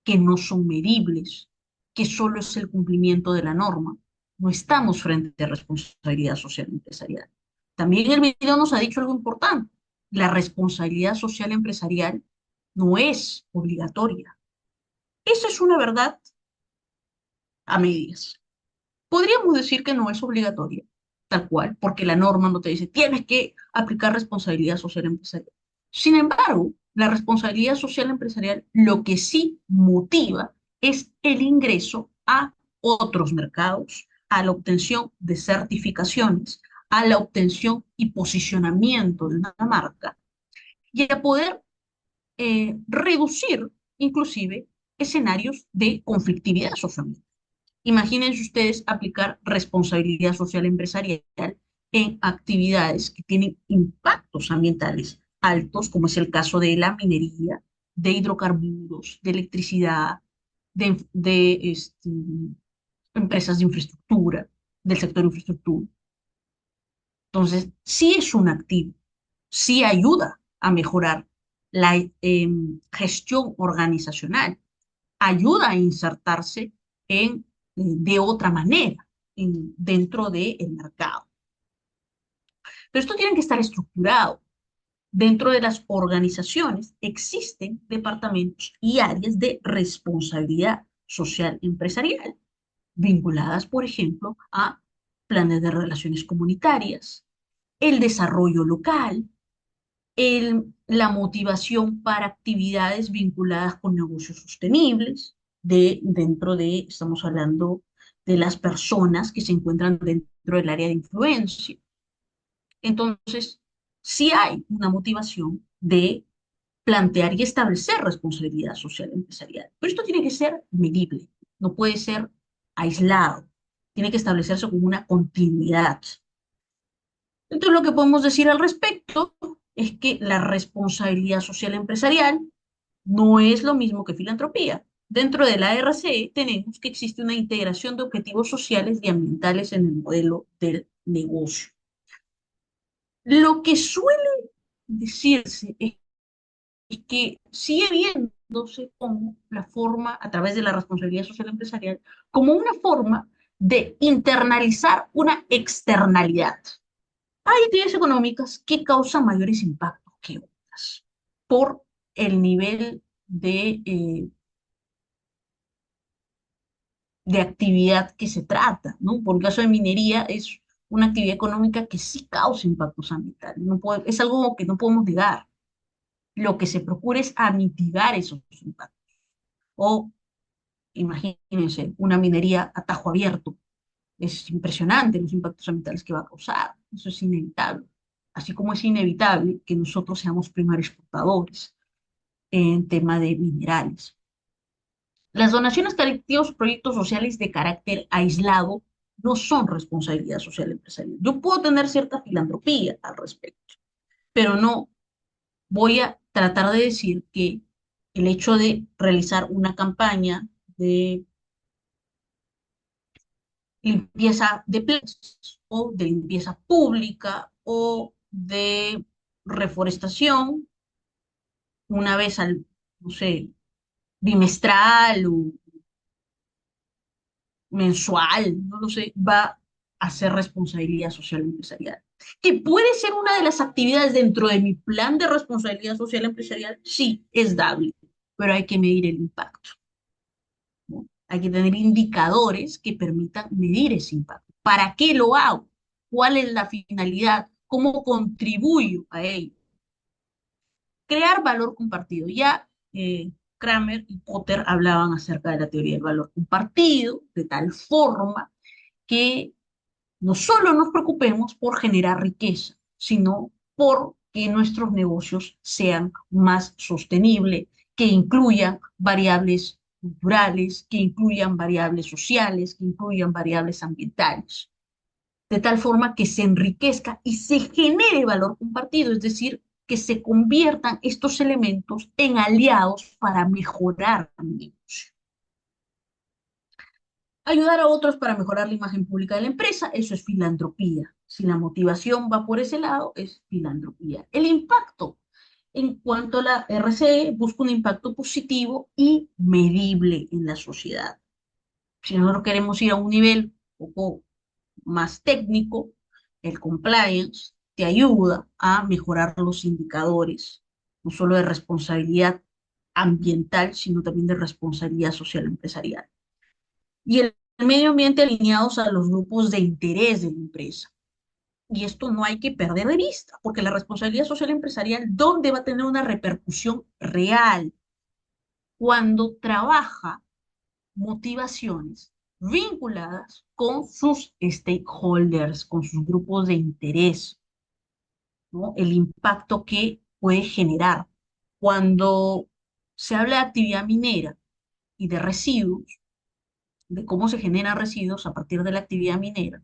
que no son medibles, que solo es el cumplimiento de la norma, no estamos frente a responsabilidad social empresarial. También el video nos ha dicho algo importante. La responsabilidad social empresarial no es obligatoria. Esa es una verdad a medias. Podríamos decir que no es obligatoria, tal cual, porque la norma no te dice tienes que aplicar responsabilidad social empresarial. Sin embargo, la responsabilidad social empresarial lo que sí motiva es el ingreso a otros mercados, a la obtención de certificaciones, a la obtención y posicionamiento de una marca y a poder reducir inclusive escenarios de conflictividad social. Imagínense ustedes aplicar responsabilidad social empresarial en actividades que tienen impactos ambientales altos, como es el caso de la minería, de hidrocarburos, de electricidad, de empresas de infraestructura, del sector infraestructura. Entonces, sí es un activo, sí ayuda a mejorar la gestión organizacional, ayuda a insertarse de otra manera dentro del mercado. Pero esto tiene que estar estructurado. Dentro de las organizaciones existen departamentos y áreas de responsabilidad social empresarial, vinculadas, por ejemplo, a planes de relaciones comunitarias, el desarrollo local, la motivación para actividades vinculadas con negocios sostenibles, dentro de, estamos hablando de las personas que se encuentran dentro del área de influencia. Entonces, sí hay una motivación de plantear y establecer responsabilidad social empresarial, pero esto tiene que ser medible, no puede ser aislado, tiene que establecerse como una continuidad. Entonces, lo que podemos decir al respecto es que la responsabilidad social empresarial no es lo mismo que filantropía. Dentro de la RCE tenemos que existe una integración de objetivos sociales y ambientales en el modelo del negocio. Lo que suele decirse es que sigue viéndose como la forma, a través de la responsabilidad social empresarial, como una forma de internalizar una externalidad. Hay actividades económicas que causan mayores impactos que otras por el nivel de actividad que se trata, ¿no? Por el caso de minería es una actividad económica que sí causa impactos ambientales, es algo que no podemos negar. Lo que se procura es a mitigar esos impactos. O imagínense, una minería a tajo abierto. Es impresionante los impactos ambientales que va a causar. Eso es inevitable. Así como es inevitable que nosotros seamos primarios exportadores en tema de minerales. Las donaciones colectivas o proyectos sociales de carácter aislado no son responsabilidad social empresarial. Yo puedo tener cierta filantropía al respecto, pero no voy a tratar de decir que el hecho de realizar una campaña de limpieza de plazas o de limpieza pública o de reforestación una vez al, no sé, bimestral o mensual, no lo sé, va a ser responsabilidad social empresarial. ¿Que puede ser una de las actividades dentro de mi plan de responsabilidad social empresarial? Sí, es dable, pero hay que medir el impacto, ¿no? Hay que tener indicadores que permitan medir ese impacto. ¿Para qué lo hago? ¿Cuál es la finalidad? ¿Cómo contribuyo a ello? Crear valor compartido. Ya Kramer y Potter hablaban acerca de la teoría del valor compartido, de tal forma que no solo nos preocupemos por generar riqueza, sino por que nuestros negocios sean más sostenibles, que incluyan variables culturales, que incluyan variables sociales, que incluyan variables ambientales, de tal forma que se enriquezca y se genere valor compartido, es decir, que se conviertan estos elementos en aliados para mejorar el negocio. Ayudar a otros para mejorar la imagen pública de la empresa, eso es filantropía. Si la motivación va por ese lado, es filantropía. El impacto, en cuanto a la RCE, busca un impacto positivo y medible en la sociedad. Si nosotros queremos ir a un nivel un poco más técnico, el compliance te ayuda a mejorar los indicadores, no solo de responsabilidad ambiental, sino también de responsabilidad social empresarial. Y el medio ambiente alineados a los grupos de interés de la empresa. Y esto no hay que perder de vista, porque la responsabilidad social empresarial, ¿dónde va a tener una repercusión real? Cuando trabaja motivaciones vinculadas con sus stakeholders, con sus grupos de interés, ¿no? El impacto que puede generar. Cuando se habla de actividad minera y de residuos, de cómo se generan residuos a partir de la actividad minera,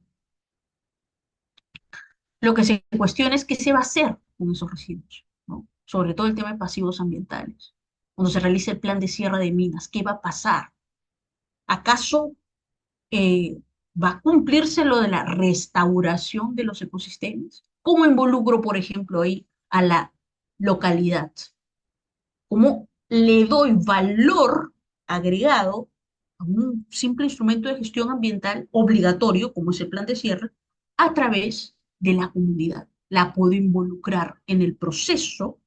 lo que se cuestiona es qué se va a hacer con esos residuos, ¿no? Sobre todo el tema de pasivos ambientales. Cuando se realice el plan de cierre de minas, ¿qué va a pasar? ¿Acaso eh, va a cumplirse lo de la restauración de los ecosistemas? ¿Cómo involucro, por ejemplo, ahí a la localidad? ¿Cómo le doy valor agregado a un simple instrumento de gestión ambiental obligatorio, como es el plan de cierre, a través de la comunidad? La puedo involucrar en el proceso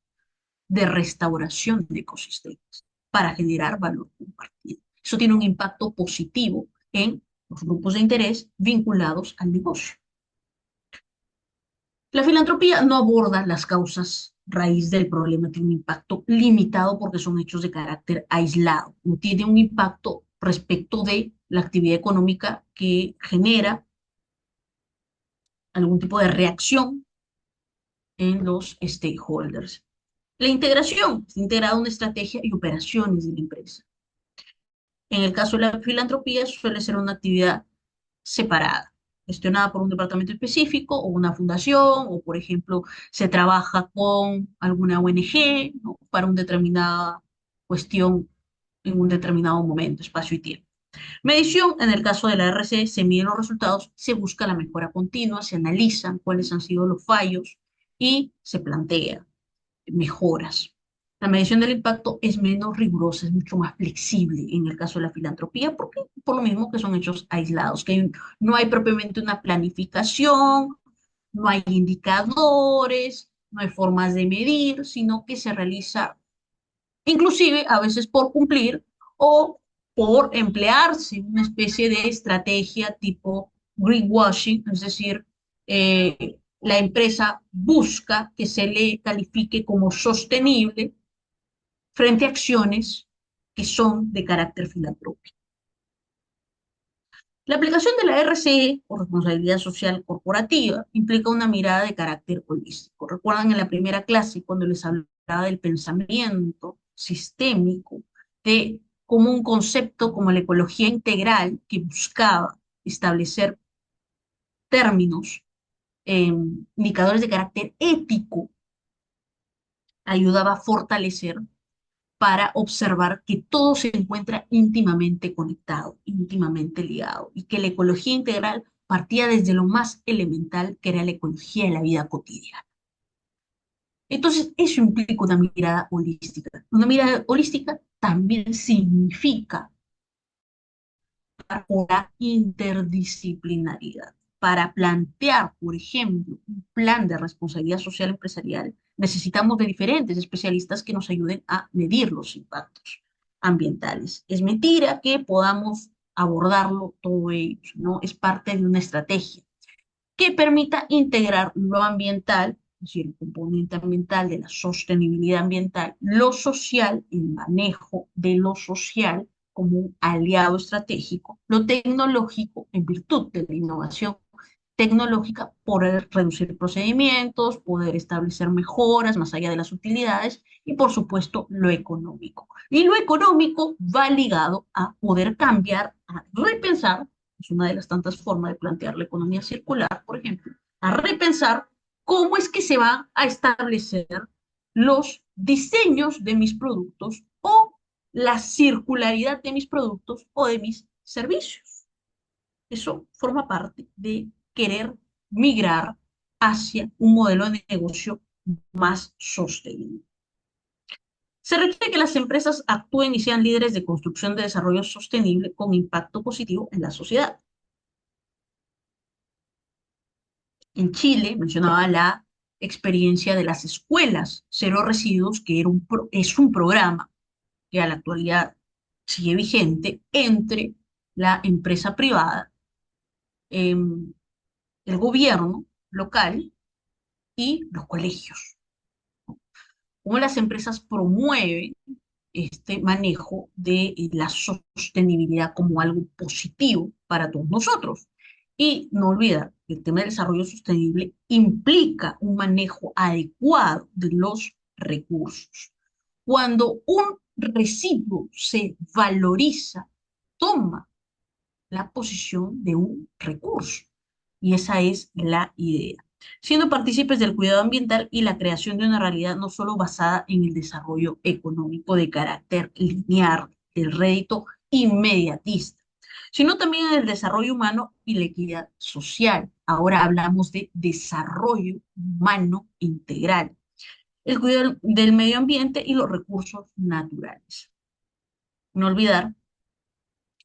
de restauración de ecosistemas para generar valor compartido. Eso tiene un impacto positivo en los grupos de interés vinculados al negocio. La filantropía no aborda las causas raíz del problema, tiene un impacto limitado porque son hechos de carácter aislado, no tiene un impacto respecto de la actividad económica que genera algún tipo de reacción en los stakeholders. La integración, está integrada una estrategia y operaciones de la empresa. En el caso de la filantropía suele ser una actividad separada, gestionada por un departamento específico o una fundación, o por ejemplo, se trabaja con alguna ONG, ¿no? Para una determinada cuestión en un determinado momento, espacio y tiempo. Medición, en el caso de la RC, se miden los resultados, se busca la mejora continua, se analizan cuáles han sido los fallos y se plantea mejoras. La medición del impacto es menos rigurosa, es mucho más flexible en el caso de la filantropía, porque por lo mismo que son hechos aislados, que no hay propiamente una planificación, no hay indicadores, no hay formas de medir, sino que se realiza inclusive a veces por cumplir o por emplearse una especie de estrategia tipo greenwashing, es decir, la empresa busca que se le califique como sostenible frente a acciones que son de carácter filantrópico. La aplicación de la RCE, o responsabilidad social corporativa, implica una mirada de carácter holístico. Recuerdan en la primera clase cuando les hablaba del pensamiento sistémico, de como un concepto como la ecología integral que buscaba establecer términos, indicadores de carácter ético, ayudaba a fortalecer para observar que todo se encuentra íntimamente conectado, íntimamente ligado, y que la ecología integral partía desde lo más elemental, que era la ecología de la vida cotidiana. Entonces, eso implica una mirada holística. Una mirada holística también significa una interdisciplinaridad. Para plantear, por ejemplo, un plan de responsabilidad social empresarial, necesitamos de diferentes especialistas que nos ayuden a medir los impactos ambientales. Es mentira que podamos abordarlo todo ello, ¿no? Es parte de una estrategia que permita integrar lo ambiental, es decir, el componente ambiental de la sostenibilidad ambiental, lo social, el manejo de lo social como un aliado estratégico, lo tecnológico en virtud de la innovación tecnológica, poder reducir procedimientos, poder establecer mejoras más allá de las utilidades y, por supuesto, lo económico. Y lo económico va ligado a poder cambiar, a repensar, es una de las tantas formas de plantear la economía circular, por ejemplo, a repensar cómo es que se van a establecer los diseños de mis productos o la circularidad de mis productos o de mis servicios. Eso forma parte de querer migrar hacia un modelo de negocio más sostenible. Se requiere que las empresas actúen y sean líderes de construcción de desarrollo sostenible con impacto positivo en la sociedad. En Chile, mencionaba la experiencia de las escuelas cero residuos, que es un programa que a la actualidad sigue vigente entre la empresa privada, eh, el gobierno local y los colegios. Cómo las empresas promueven este manejo de la sostenibilidad como algo positivo para todos nosotros. Y no olvidar que el tema del desarrollo sostenible implica un manejo adecuado de los recursos. Cuando un residuo se valoriza, toma la posición de un recurso. Y esa es la idea. Siendo partícipes del cuidado ambiental y la creación de una realidad no solo basada en el desarrollo económico de carácter lineal, del rédito inmediatista, sino también en el desarrollo humano y la equidad social. Ahora hablamos de desarrollo humano integral, el cuidado del medio ambiente y los recursos naturales. No olvidar,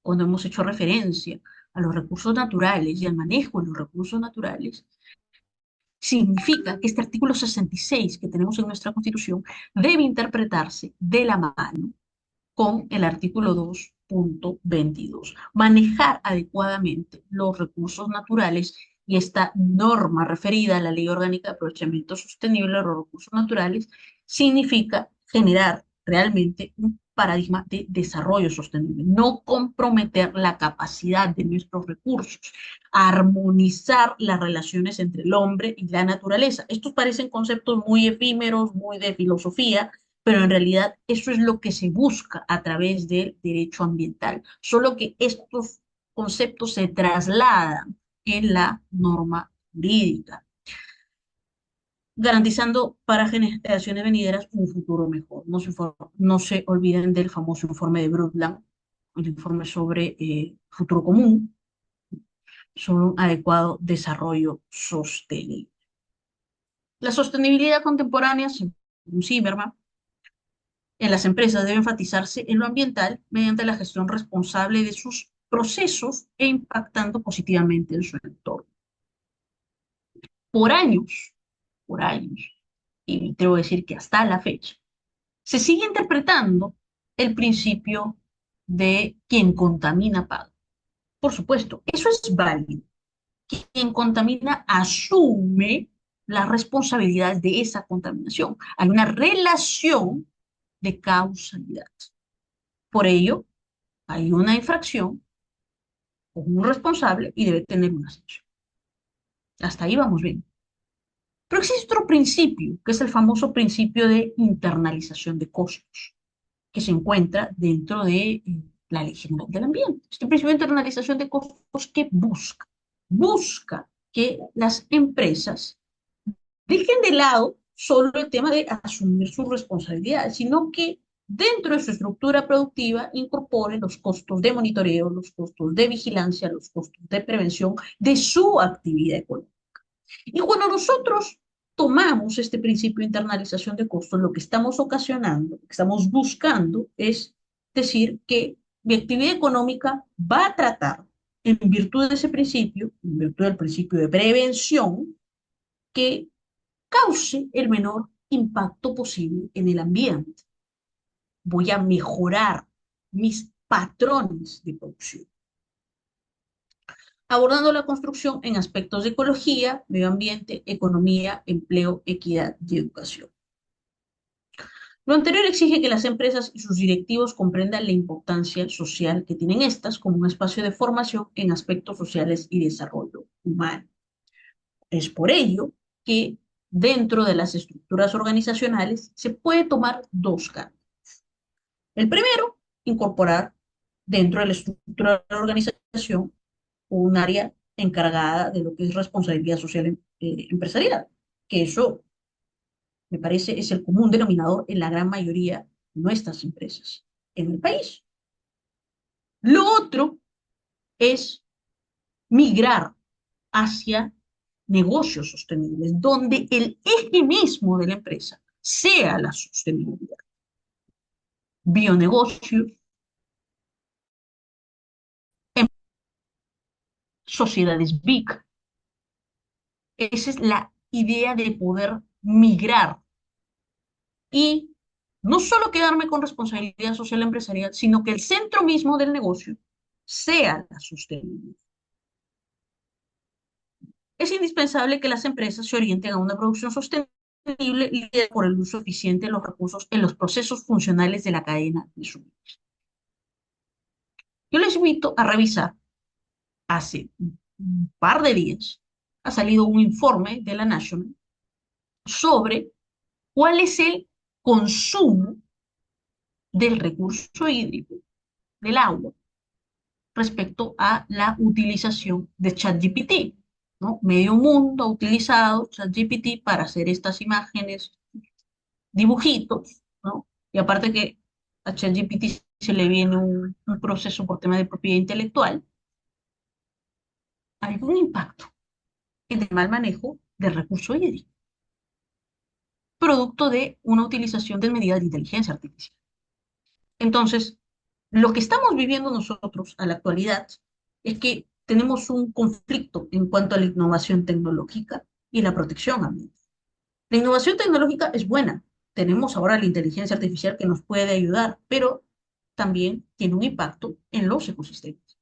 cuando hemos hecho referencia a los recursos naturales y al manejo de los recursos naturales, significa que este artículo 66 que tenemos en nuestra Constitución debe interpretarse de la mano con el artículo 2.22. Manejar adecuadamente los recursos naturales y esta norma referida a la Ley Orgánica de Aprovechamiento Sostenible de los Recursos Naturales significa generar realmente un paradigma de desarrollo sostenible, no comprometer la capacidad de nuestros recursos, armonizar las relaciones entre el hombre y la naturaleza. Estos parecen conceptos muy efímeros, muy de filosofía, pero en realidad eso es lo que se busca a través del derecho ambiental, solo que estos conceptos se trasladan en la norma jurídica, garantizando para generaciones venideras un futuro mejor. No se olviden del famoso informe de Brundtland, el informe sobre futuro común, sobre un adecuado desarrollo sostenible. La sostenibilidad contemporánea, según Zimmerman, en las empresas debe enfatizarse en lo ambiental mediante la gestión responsable de sus procesos e impactando positivamente en su entorno. Por años, por años, y me atrevo a decir que hasta la fecha, se sigue interpretando el principio de quien contamina paga. Por supuesto, eso es válido. Quien contamina asume las responsabilidades de esa contaminación. Hay una relación de causalidad. Por ello, hay una infracción con un responsable y debe tener una sanción. Hasta ahí vamos bien. Pero existe otro principio, que es el famoso principio de internalización de costos, que se encuentra dentro de la Ley General del Ambiente. Este principio de internalización de costos, ¿qué busca? Busca que las empresas dejen de lado solo el tema de asumir sus responsabilidades, sino que dentro de su estructura productiva incorpore los costos de monitoreo, los costos de vigilancia, los costos de prevención de su actividad económica. Y cuando nosotros tomamos este principio de internalización de costos, lo que estamos ocasionando, lo que estamos buscando es decir que mi actividad económica va a tratar, en virtud de ese principio, en virtud del principio de prevención, que cause el menor impacto posible en el ambiente. Voy a mejorar mis patrones de producción. Abordando la construcción en aspectos de ecología, medio ambiente, economía, empleo, equidad y educación. Lo anterior exige que las empresas y sus directivos comprendan la importancia social que tienen estas como un espacio de formación en aspectos sociales y desarrollo humano. Es por ello que dentro de las estructuras organizacionales se puede tomar dos caminos. El primero, incorporar dentro de la estructura de la organización un área encargada de lo que es responsabilidad social empresarial, que eso me parece es el común denominador en la gran mayoría de nuestras empresas en el país. Lo otro es migrar hacia negocios sostenibles, donde el eje mismo de la empresa sea la sostenibilidad. Bionegocios, sociedades BIC. Esa es la idea de poder migrar y no solo quedarme con responsabilidad social empresarial, sino que el centro mismo del negocio sea la sostenibilidad. Es indispensable que las empresas se orienten a una producción sostenible liderada por el uso eficiente de los recursos en los procesos funcionales de la cadena de suministro. Yo les invito a revisar, hace un par de días, ha salido un informe de la National sobre cuál es el consumo del recurso hídrico, del agua, respecto a la utilización de ChatGPT, ¿no? Medio mundo ha utilizado ChatGPT para hacer estas imágenes, dibujitos, ¿no? Y aparte que a ChatGPT se le viene un proceso por tema de propiedad intelectual, algún impacto en el mal manejo del recurso hídrico, producto de una utilización desmedida de inteligencia artificial. Entonces, lo que estamos viviendo nosotros a la actualidad es que tenemos un conflicto en cuanto a la innovación tecnológica y la protección ambiental. La innovación tecnológica es buena. Tenemos ahora la inteligencia artificial que nos puede ayudar, pero también tiene un impacto en los ecosistemas.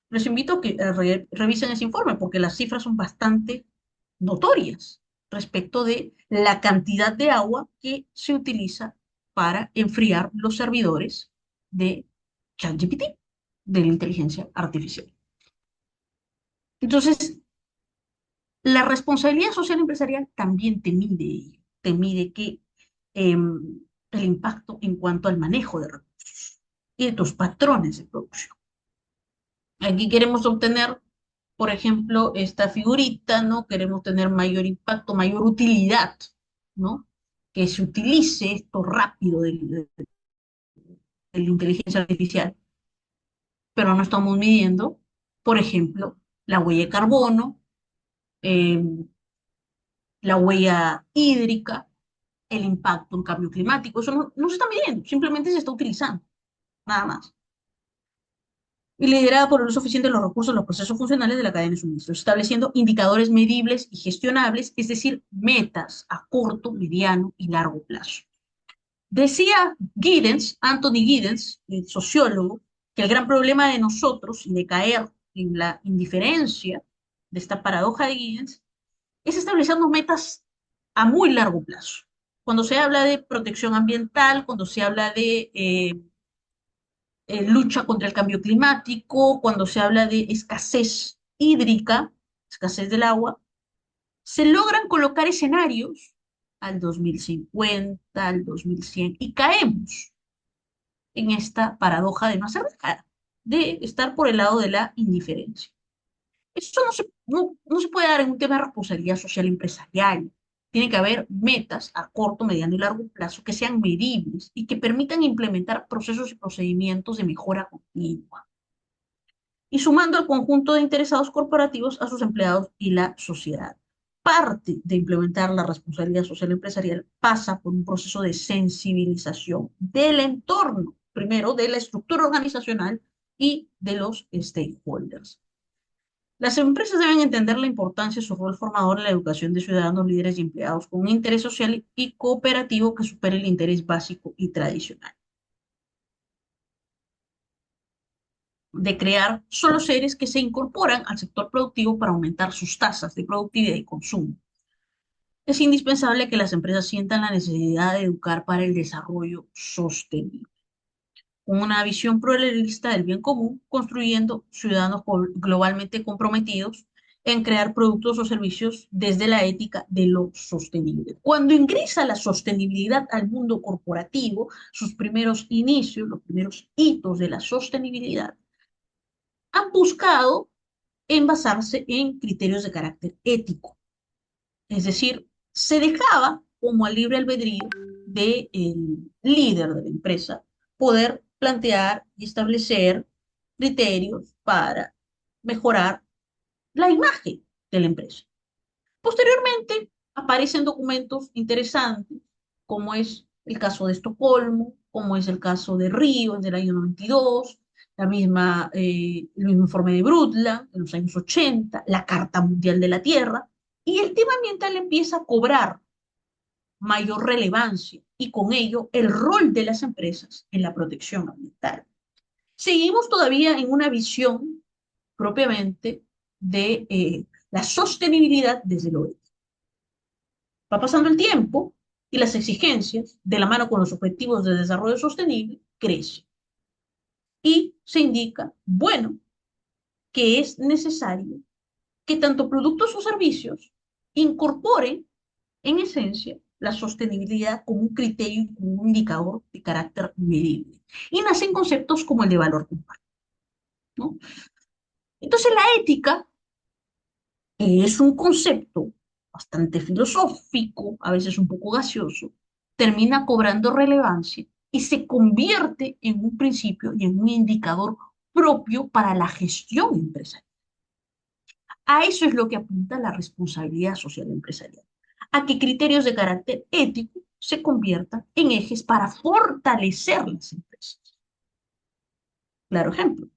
Les invito a que revisen ese informe porque las cifras son bastante notorias respecto de la cantidad de agua que se utiliza para enfriar los servidores de ChatGPT, de la inteligencia artificial. Entonces, la responsabilidad social empresarial también te mide que el impacto en cuanto al manejo de recursos y de tus patrones de producción. Aquí queremos obtener, por ejemplo, esta figurita, ¿no? Queremos tener mayor impacto, mayor utilidad, ¿no? Que se utilice esto rápido de la inteligencia artificial, pero no estamos midiendo, por ejemplo, la huella de carbono, eh, la huella hídrica, el impacto en cambio climático. Eso no se está midiendo, simplemente se está utilizando, nada más. Y liderada por el uso eficiente de los recursos de los procesos funcionales de la cadena de suministro, estableciendo indicadores medibles y gestionables, es decir, metas a corto, mediano y largo plazo. Decía Giddens, Anthony Giddens, el sociólogo, que el gran problema de nosotros y de caer en la indiferencia de esta paradoja de Giddens es establecernos metas a muy largo plazo. Cuando se habla de protección ambiental, cuando se habla de lucha contra el cambio climático, cuando se habla de escasez hídrica, escasez del agua, se logran colocar escenarios al 2050, al 2100, y caemos en esta paradoja de no hacer nada, de estar por el lado de la indiferencia. Eso no se puede dar en un tema de responsabilidad social empresarial. Tiene que haber metas a corto, mediano y largo plazo que sean medibles y que permitan implementar procesos y procedimientos de mejora continua. Y sumando al conjunto de interesados corporativos a sus empleados y la sociedad. parte de implementar la responsabilidad social empresarial pasa por un proceso de sensibilización del entorno, primero de la estructura organizacional y de los stakeholders. Las empresas deben entender la importancia de su rol formador en la educación de ciudadanos, líderes y empleados con un interés social y cooperativo que supere el interés básico y tradicional. De crear solo seres que se incorporan al sector productivo para aumentar sus tasas de productividad y consumo. Es indispensable que las empresas sientan la necesidad de educar para el desarrollo sostenible, con una visión pluralista del bien común, construyendo ciudadanos globalmente comprometidos en crear productos o servicios desde la ética de lo sostenible. Cuando ingresa la sostenibilidad al mundo corporativo, sus primeros inicios, los primeros hitos de la sostenibilidad, han buscado en basarse en criterios de carácter ético. Es decir, se dejaba como al libre albedrío del líder de la empresa poder plantear y establecer criterios para mejorar la imagen de la empresa. Posteriormente aparecen documentos interesantes, como es el caso de Estocolmo, como es el caso de Río en el año 92, el mismo informe de Brundtland en los años 80, la Carta Mundial de la Tierra, y el tema ambiental empieza a cobrar mayor relevancia y con ello el rol de las empresas en la protección ambiental. Seguimos todavía en una visión propiamente de la sostenibilidad desde lo ético. Va pasando el tiempo y las exigencias, de la mano con los objetivos de desarrollo sostenible, crecen. Y se indica, bueno, que es necesario que tanto productos o servicios incorporen, en esencia, la sostenibilidad como un criterio y como un indicador de carácter medible. Y nacen conceptos como el de valor compartido, ¿no? Entonces, la ética es un concepto bastante filosófico, a veces un poco gaseoso, termina cobrando relevancia y se convierte en un principio y en un indicador propio para la gestión empresarial. A eso es lo que apunta la responsabilidad social empresarial, a que criterios de carácter ético se conviertan en ejes para fortalecer las empresas. Claro ejemplo,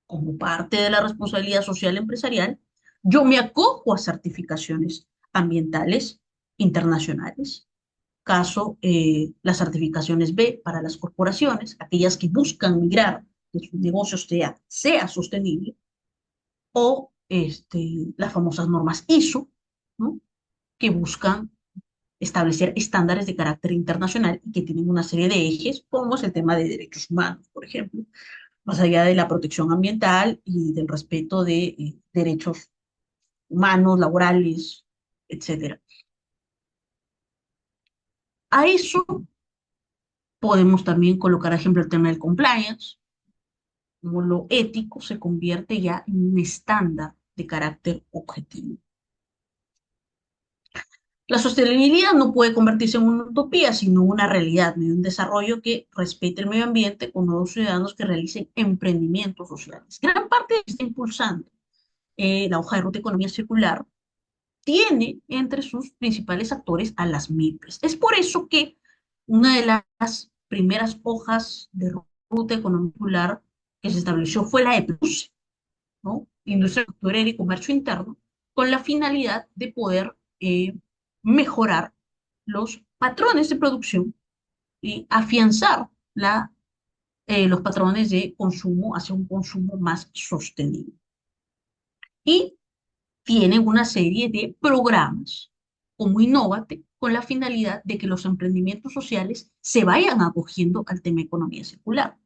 como parte de la responsabilidad social empresarial, yo me acojo a certificaciones ambientales internacionales, caso las certificaciones B para las corporaciones, aquellas que buscan migrar que su negocio sea sostenible, o las famosas normas ISO, ¿no? Que buscan establecer estándares de carácter internacional y que tienen una serie de ejes, como es el tema de derechos humanos, por ejemplo, más allá de la protección ambiental y del respeto de derechos humanos, laborales, etcétera. A eso podemos también colocar, por ejemplo, el tema del compliance, como lo ético se convierte ya en un estándar de carácter objetivo. La sostenibilidad no puede convertirse en una utopía, sino una realidad, un desarrollo que respete el medio ambiente con nuevos ciudadanos que realicen emprendimientos sociales. Gran parte está impulsando la hoja de ruta de economía circular, tiene entre sus principales actores a las MIPES. Es por eso que una de las primeras hojas de ruta de economía circular que se estableció fue la EPUSE, ¿no? Industria Manufacturera y Comercio Interno, con la finalidad de poder mejorar los patrones de producción y afianzar los patrones de consumo hacia un consumo más sostenible. Y tienen una serie de programas como Innovate con la finalidad de que los emprendimientos sociales se vayan acogiendo al tema economía circular.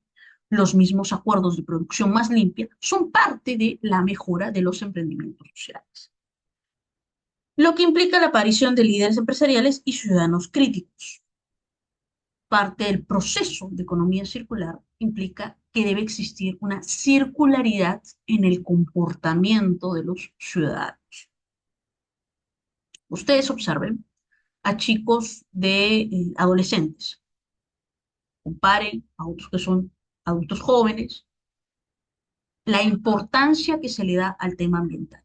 Los mismos acuerdos de producción más limpia son parte de la mejora de los emprendimientos sociales, lo que implica la aparición de líderes empresariales y ciudadanos críticos. Parte del proceso de economía circular implica que debe existir una circularidad en el comportamiento de los ciudadanos. Ustedes observen a chicos de adolescentes, comparen a otros que son adultos jóvenes, la importancia que se le da al tema ambiental.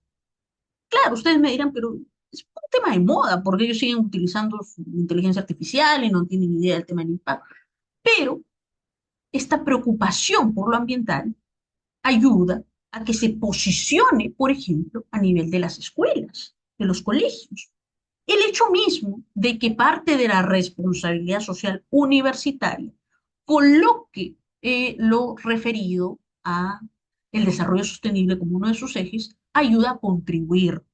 Claro, ustedes me dirán, pero es un tema de moda, porque ellos siguen utilizando su inteligencia artificial y no tienen idea del tema del impacto. Pero esta preocupación por lo ambiental ayuda a que se posicione, por ejemplo, a nivel de las escuelas, de los colegios. El hecho mismo de que parte de la responsabilidad social universitaria coloque lo referido a el desarrollo sostenible como uno de sus ejes, ayuda a contribuir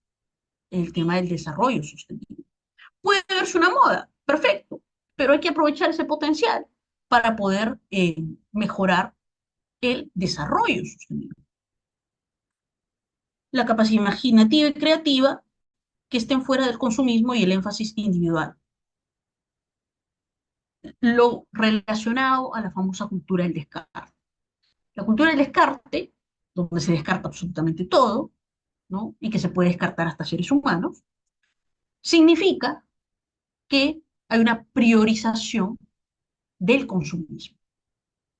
el tema del desarrollo sostenible. Puede verse una moda, perfecto, pero hay que aprovechar ese potencial para poder mejorar el desarrollo sostenible. La capacidad imaginativa y creativa que estén fuera del consumismo y el énfasis individual. Lo relacionado a la famosa cultura del descarte. La cultura del descarte, donde se descarta absolutamente todo, ¿no? Y que se puede descartar hasta seres humanos, significa que hay una priorización del consumismo.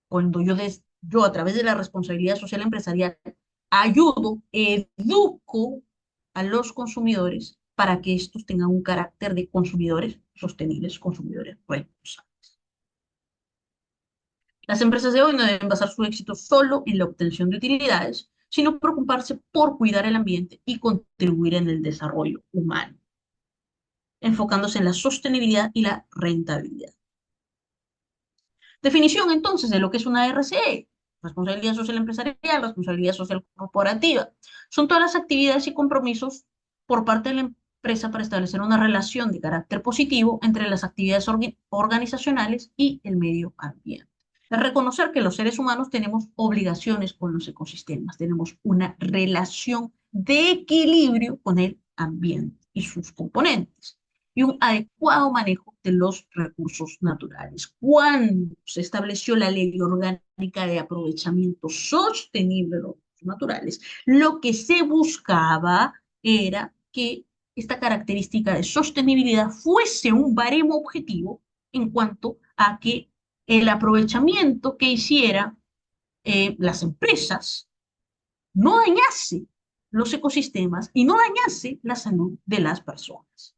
Cuando yo a través de la responsabilidad social empresarial ayudo, educo a los consumidores para que estos tengan un carácter de consumidores sostenibles, consumidores responsables. Las empresas de hoy no deben basar su éxito solo en la obtención de utilidades, sino preocuparse por cuidar el ambiente y contribuir en el desarrollo humano, enfocándose en la sostenibilidad y la rentabilidad. Definición entonces de lo que es una RCE. Responsabilidad social empresarial, responsabilidad social corporativa. Son todas las actividades y compromisos por parte de la empresa para establecer una relación de carácter positivo entre las actividades organizacionales y el medio ambiente. Es reconocer que los seres humanos tenemos obligaciones con los ecosistemas, tenemos una relación de equilibrio con el ambiente y sus componentes y un adecuado manejo de los recursos naturales. Cuando se estableció la Ley Orgánica de Aprovechamiento Sostenible de los recursos naturales, lo que se buscaba era que esta característica de sostenibilidad fuese un baremo objetivo en cuanto a que el aprovechamiento que hiciera las empresas no dañase los ecosistemas y no dañase la salud de las personas.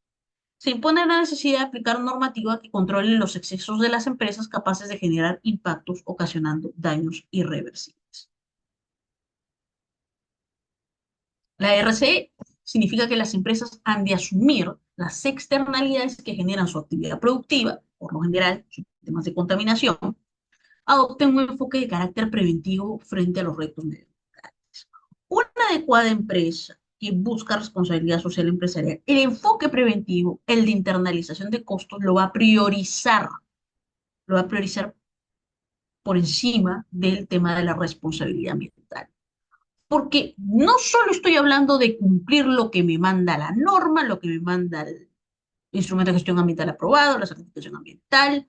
Se impone la necesidad de aplicar normativa que controle los excesos de las empresas capaces de generar impactos ocasionando daños irreversibles. La RCE significa que las empresas han de asumir las externalidades que generan su actividad productiva, por lo general, temas de contaminación, adopten un enfoque de carácter preventivo frente a los retos medioambientales. Una adecuada empresa que busca responsabilidad social empresarial, el enfoque preventivo, el de internalización de costos, lo va a priorizar por encima del tema de la responsabilidad ambiental. Porque no solo estoy hablando de cumplir lo que me manda la norma, lo que me manda el instrumento de gestión ambiental aprobado, la certificación ambiental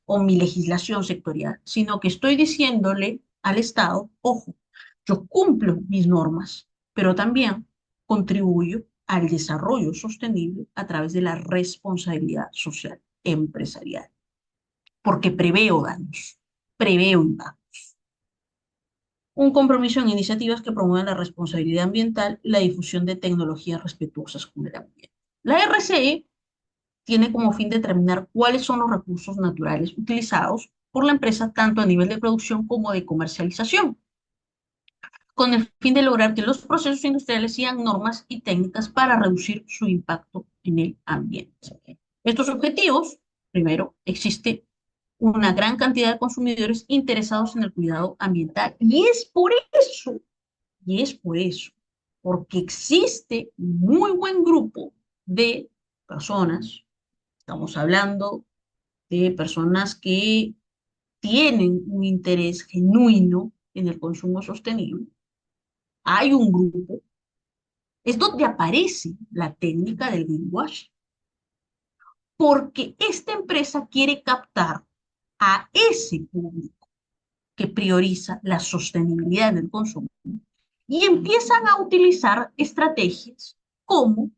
o mi legislación sectorial, sino que estoy diciéndole al Estado, ojo, yo cumplo mis normas, pero también contribuyo al desarrollo sostenible a través de la responsabilidad social empresarial, porque preveo daños, preveo impactos. Un compromiso en iniciativas que promuevan la responsabilidad ambiental y la difusión de tecnologías respetuosas con el ambiente. La RCE tiene como fin determinar cuáles son los recursos naturales utilizados por la empresa tanto a nivel de producción como de comercialización, con el fin de lograr que los procesos industriales sigan normas y técnicas para reducir su impacto en el ambiente. Estos objetivos, primero, existe una gran cantidad de consumidores interesados en el cuidado ambiental y es por eso, porque existe un muy buen grupo de personas. Estamos hablando de personas que tienen un interés genuino en el consumo sostenible. Hay un grupo, es donde aparece la técnica del greenwash, porque esta empresa quiere captar a ese público que prioriza la sostenibilidad en el consumo y empiezan a utilizar estrategias como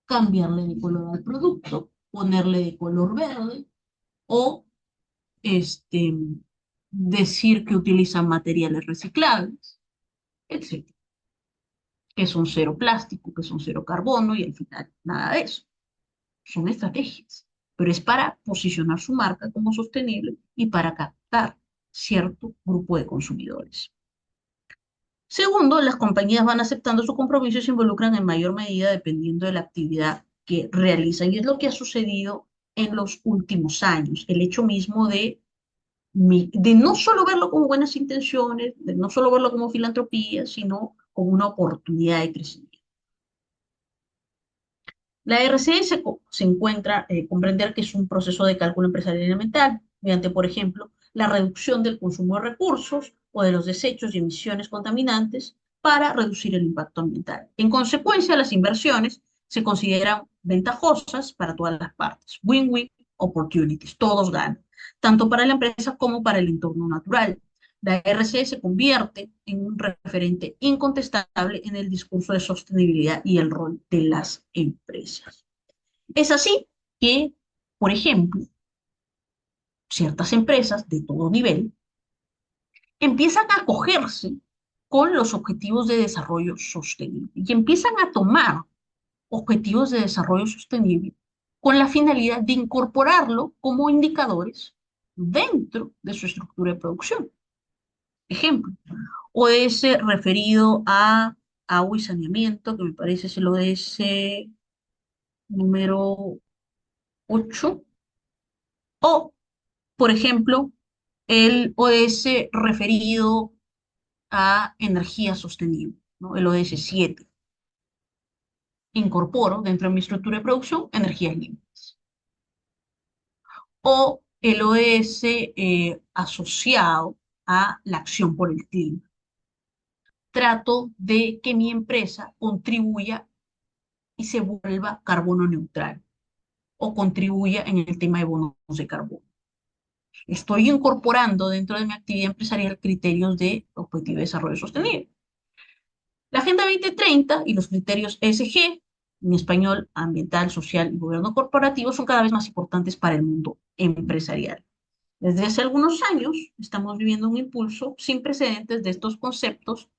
cambiarle de color al producto, ponerle de color verde o este, decir que utilizan materiales reciclables, etc. que son cero plástico, que son cero carbono y al final nada de eso. Son estrategias, pero es para posicionar su marca como sostenible y para captar cierto grupo de consumidores. Segundo, las compañías van aceptando su compromiso y se involucran en mayor medida dependiendo de la actividad que realizan. Y es lo que ha sucedido en los últimos años. El hecho mismo de no solo verlo como buenas intenciones, de no solo verlo como filantropía, sino como una oportunidad de crecimiento. La RCE se encuentra, comprender que es un proceso de cálculo empresarial y elemental, mediante, por ejemplo, la reducción del consumo de recursos o de los desechos y emisiones contaminantes para reducir el impacto ambiental. En consecuencia, las inversiones se consideran ventajosas para todas las partes. Win-win opportunities, todos ganan, tanto para la empresa como para el entorno natural. La RCE se convierte en un referente incontestable en el discurso de sostenibilidad y el rol de las empresas. Es así que, por ejemplo, ciertas empresas de todo nivel empiezan a acogerse con los objetivos de desarrollo sostenible y empiezan a tomar objetivos de desarrollo sostenible con la finalidad de incorporarlo como indicadores dentro de su estructura de producción. Ejemplo, ODS referido a agua y saneamiento, que me parece es el ODS número 8, o, por ejemplo, el ODS referido a energía sostenible, ¿no? El ODS 7. Incorporo dentro de mi estructura de producción energías limpias. O el ODS asociado a la acción por el clima. Trato de que mi empresa contribuya y se vuelva carbono neutral o contribuya en el tema de bonos de carbono. Estoy incorporando dentro de mi actividad empresarial criterios de objetivo de desarrollo sostenible. La Agenda 2030 y los criterios ESG, en español, ambiental, social y gobierno corporativo, son cada vez más importantes para el mundo empresarial. Desde hace algunos años estamos viviendo un impulso sin precedentes de estos conceptos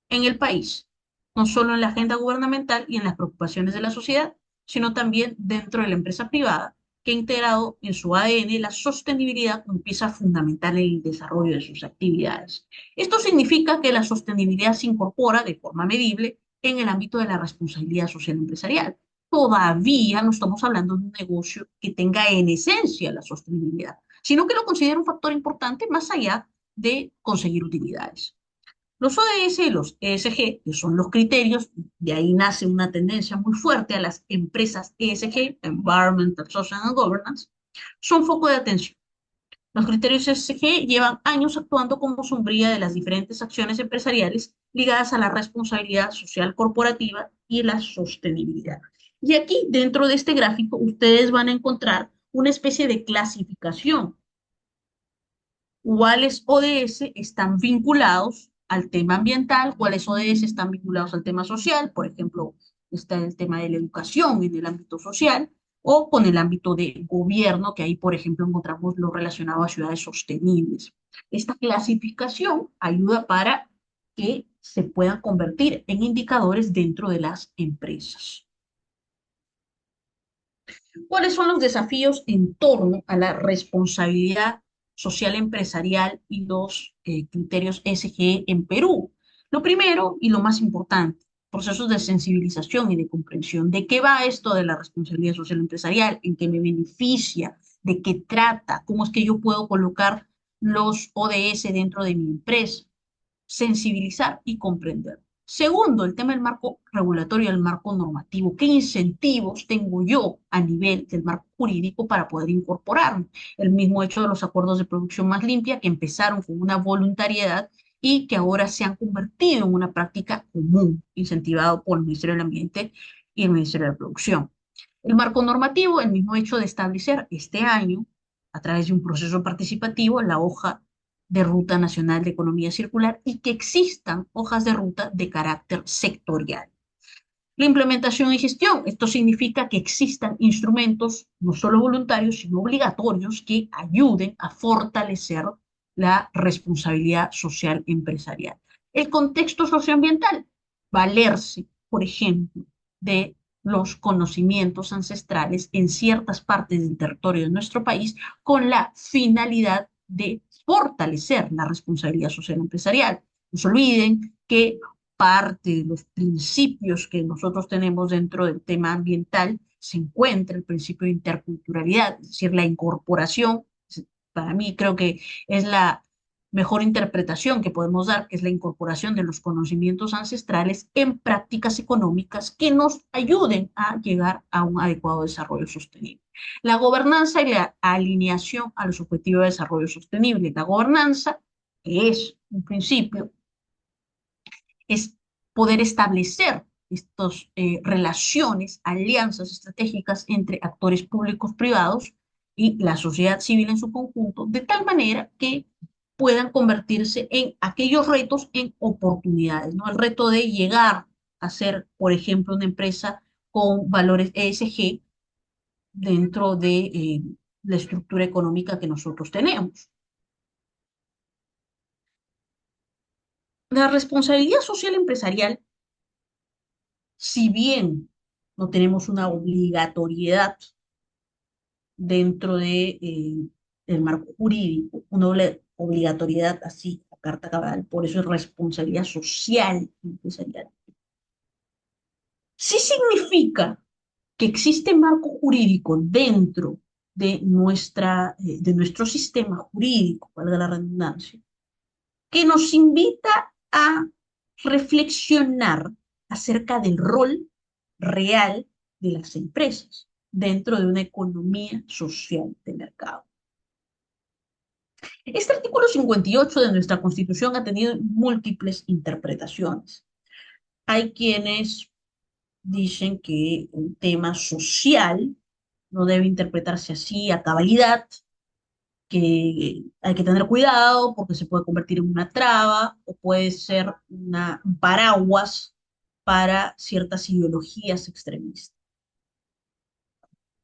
en el país, no solo en la agenda gubernamental y en las preocupaciones de la sociedad, sino también dentro de la empresa privada, que ha integrado en su ADN la sostenibilidad como pieza fundamental en el desarrollo de sus actividades. Esto significa que la sostenibilidad se incorpora de forma medible en el ámbito de la responsabilidad social empresarial. Todavía no estamos hablando de un negocio que tenga en esencia la sostenibilidad, sino que lo considera un factor importante más allá de conseguir utilidades. Los ODS y los ESG, que son los criterios, de ahí nace una tendencia muy fuerte a las empresas ESG, Environmental, Social and Governance, son foco de atención. Los criterios ESG llevan años actuando como sombría de las diferentes acciones empresariales ligadas a la responsabilidad social corporativa y la sostenibilidad. Y aquí, dentro de este gráfico, ustedes van a encontrar una especie de clasificación. ¿Cuáles ODS están vinculados al tema ambiental? ¿Cuáles ODS están vinculados al tema social? Por ejemplo, está el tema de la educación en el ámbito social o con el ámbito de gobierno, que ahí, por ejemplo, encontramos lo relacionado a ciudades sostenibles. Esta clasificación ayuda para que se puedan convertir en indicadores dentro de las empresas. ¿Cuáles son los desafíos en torno a la responsabilidad social empresarial y los criterios ESG en Perú? Lo primero y lo más importante, procesos de sensibilización y de comprensión. ¿De qué va esto de la responsabilidad social empresarial? ¿En qué me beneficia? ¿De qué trata? ¿Cómo es que yo puedo colocar los ODS dentro de mi empresa? Sensibilizar y comprender. Segundo, el tema del marco regulatorio, el marco normativo. ¿Qué incentivos tengo yo a nivel del marco jurídico para poder incorporar? El mismo hecho de los acuerdos de producción más limpia, que empezaron con una voluntariedad y que ahora se han convertido en una práctica común, incentivado por el Ministerio del Ambiente y el Ministerio de la Producción. El marco normativo, el mismo hecho de establecer este año, a través de un proceso participativo, la hoja de ruta nacional de economía circular y que existan hojas de ruta de carácter sectorial. La implementación y gestión, esto significa que existan instrumentos no solo voluntarios, sino obligatorios que ayuden a fortalecer la responsabilidad social empresarial. El contexto socioambiental, valerse, por ejemplo, de los conocimientos ancestrales en ciertas partes del territorio de nuestro país con la finalidad de fortalecer la responsabilidad social empresarial. No se olviden que parte de los principios que nosotros tenemos dentro del tema ambiental se encuentra el principio de interculturalidad, es decir, la incorporación. Para mí creo que es la mejor interpretación que podemos dar, que es la incorporación de los conocimientos ancestrales en prácticas económicas que nos ayuden a llegar a un adecuado desarrollo sostenible. La gobernanza y la alineación a los objetivos de desarrollo sostenible. La gobernanza, que es un principio, es poder establecer estas relaciones, alianzas estratégicas entre actores públicos privados y la sociedad civil en su conjunto, de tal manera que puedan convertirse en aquellos retos en oportunidades, ¿no? El reto de llegar a ser, por ejemplo, una empresa con valores ESG dentro de la estructura económica que nosotros tenemos. La responsabilidad social empresarial, si bien no tenemos una obligatoriedad dentro de, el marco jurídico, una obligatoriedad así, a carta cabal, por eso es responsabilidad social empresarial. Sí significa que existe marco jurídico dentro de nuestro sistema jurídico, valga la redundancia, que nos invita a reflexionar acerca del rol real de las empresas dentro de una economía social de mercado. Este artículo 58 de nuestra Constitución ha tenido múltiples interpretaciones. Hay quienes dicen que un tema social no debe interpretarse así a cabalidad, que hay que tener cuidado porque se puede convertir en una traba o puede ser un paraguas para ciertas ideologías extremistas.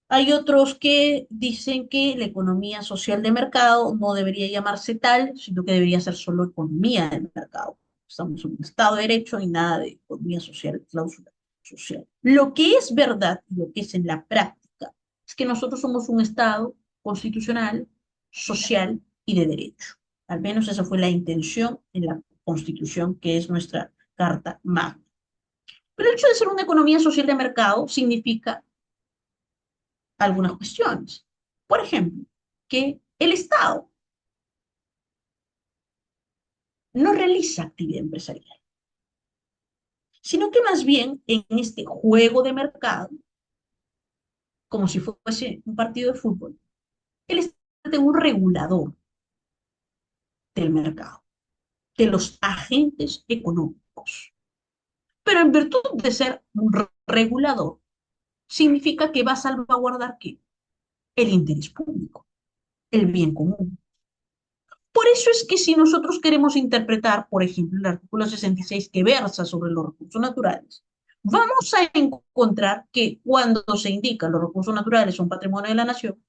Hay otros que dicen que la economía social de mercado no debería llamarse tal, sino que debería ser solo economía del mercado. Estamos en un Estado de Derecho y nada de economía social, cláusula social. Lo que es verdad y lo que es en la práctica es que nosotros somos un Estado constitucional, social y de derecho. Al menos esa fue la intención en la Constitución, que es nuestra Carta Magna. Pero el hecho de ser una economía social de mercado significa algunas cuestiones. Por ejemplo, que el Estado no realiza actividad empresarial, sino que más bien en este juego de mercado, como si fuese un partido de fútbol, el Estado es un regulador del mercado, de los agentes económicos. Pero en virtud de ser un regulador, significa que va a salvaguardar ¿qué? El interés público, el bien común. Por eso es que si nosotros queremos interpretar, por ejemplo, el artículo 66 que versa sobre los recursos naturales, vamos a encontrar que cuando se indica los recursos naturales son patrimonio de la nación,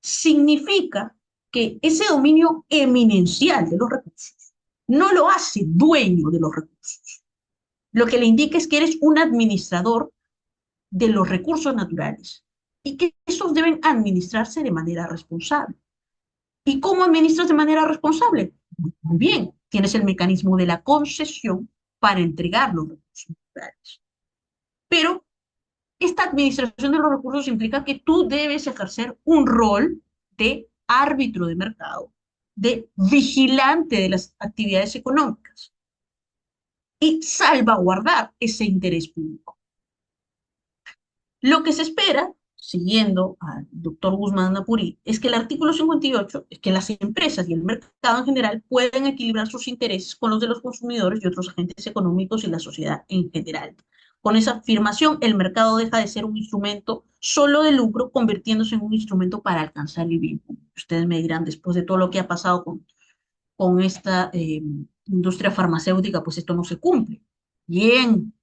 significa que ese dominio eminencial de los recursos no lo hace dueño de los recursos. Lo que le indica es que eres un administrador de los recursos naturales y que esos deben administrarse de manera responsable. ¿Y cómo administras de manera responsable? Muy bien, tienes el mecanismo de la concesión para entregar los recursos naturales. Pero esta administración de los recursos implica que tú debes ejercer un rol de árbitro de mercado, de vigilante de las actividades económicas y salvaguardar ese interés público. Lo que se espera, siguiendo al doctor Guzmán Napuri, es que el artículo 58 es que las empresas y el mercado en general pueden equilibrar sus intereses con los de los consumidores y otros agentes económicos y la sociedad en general. Con esa afirmación, el mercado deja de ser un instrumento solo de lucro, convirtiéndose en un instrumento para alcanzar el bien común. Ustedes me dirán, después de todo lo que ha pasado con esta industria farmacéutica, pues esto no se cumple. Bien,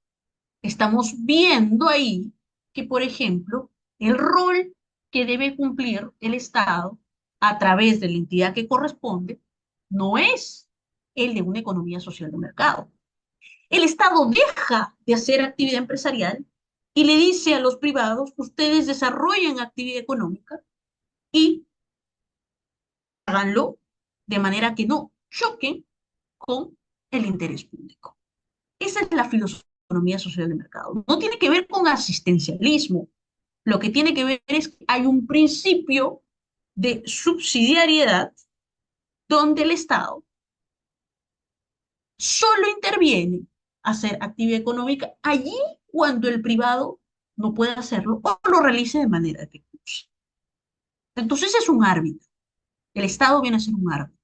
estamos viendo ahí que, por ejemplo, el rol que debe cumplir el Estado a través de la entidad que corresponde no es el de una economía social de mercado. El Estado deja de hacer actividad empresarial y le dice a los privados, ustedes desarrollen actividad económica y háganlo de manera que no choquen con el interés público. Esa es la filosofía social de mercado. No tiene que ver con asistencialismo. Lo que tiene que ver es que hay un principio de subsidiariedad donde el Estado solo interviene a hacer actividad económica allí cuando el privado no puede hacerlo o lo realice de manera defectuosa. Entonces es un árbitro. El Estado viene a ser un árbitro.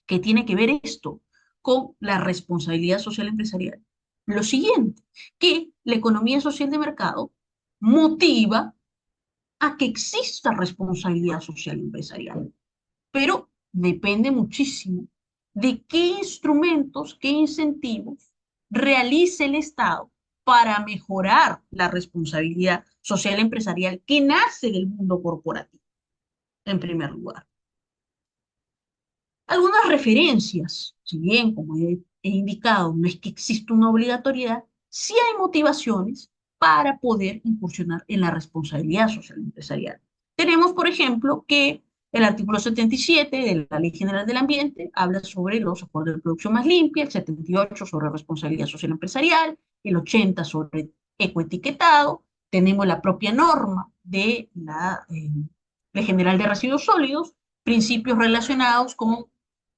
¿Qué tiene que ver esto con la responsabilidad social empresarial? Lo siguiente, que la economía social de mercado motiva a que exista responsabilidad social empresarial, pero depende muchísimo de qué instrumentos, qué incentivos realice el Estado para mejorar la responsabilidad social empresarial que nace del mundo corporativo, en primer lugar. Algunas referencias, si bien, como he indicado, no es que exista una obligatoriedad, sí hay motivaciones para poder incursionar en la responsabilidad social empresarial. Tenemos, por ejemplo, que el artículo 77 de la Ley General del Ambiente habla sobre los acuerdos de producción más limpia, el 78 sobre responsabilidad social empresarial, el 80 sobre ecoetiquetado, tenemos la propia norma de la Ley General de Residuos Sólidos, principios relacionados con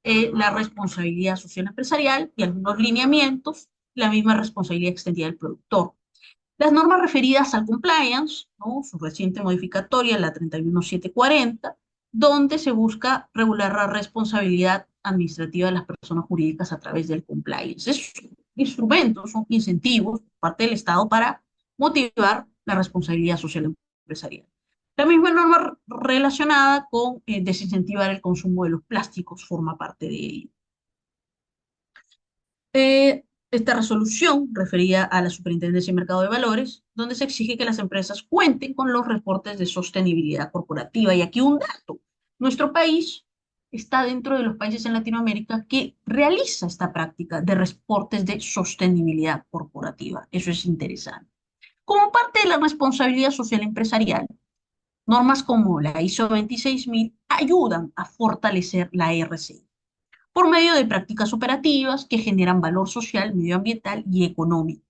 la responsabilidad social empresarial y algunos lineamientos, la misma responsabilidad extendida del productor. Las normas referidas al compliance, ¿no? Su reciente modificatoria, la 31740, donde se busca regular la responsabilidad administrativa de las personas jurídicas a través del compliance. Es instrumentos, son incentivos por parte del Estado para motivar la responsabilidad social empresarial. La misma norma relacionada con desincentivar el consumo de los plásticos forma parte de ello. Esta resolución refería a la Superintendencia de Mercado de Valores, donde se exige que las empresas cuenten con los reportes de sostenibilidad corporativa. Y aquí un dato, nuestro país está dentro de los países en Latinoamérica que realiza esta práctica de reportes de sostenibilidad corporativa. Eso es interesante. Como parte de la responsabilidad social empresarial, normas como la ISO 26000 ayudan a fortalecer la RC por medio de prácticas operativas que generan valor social, medioambiental y económico,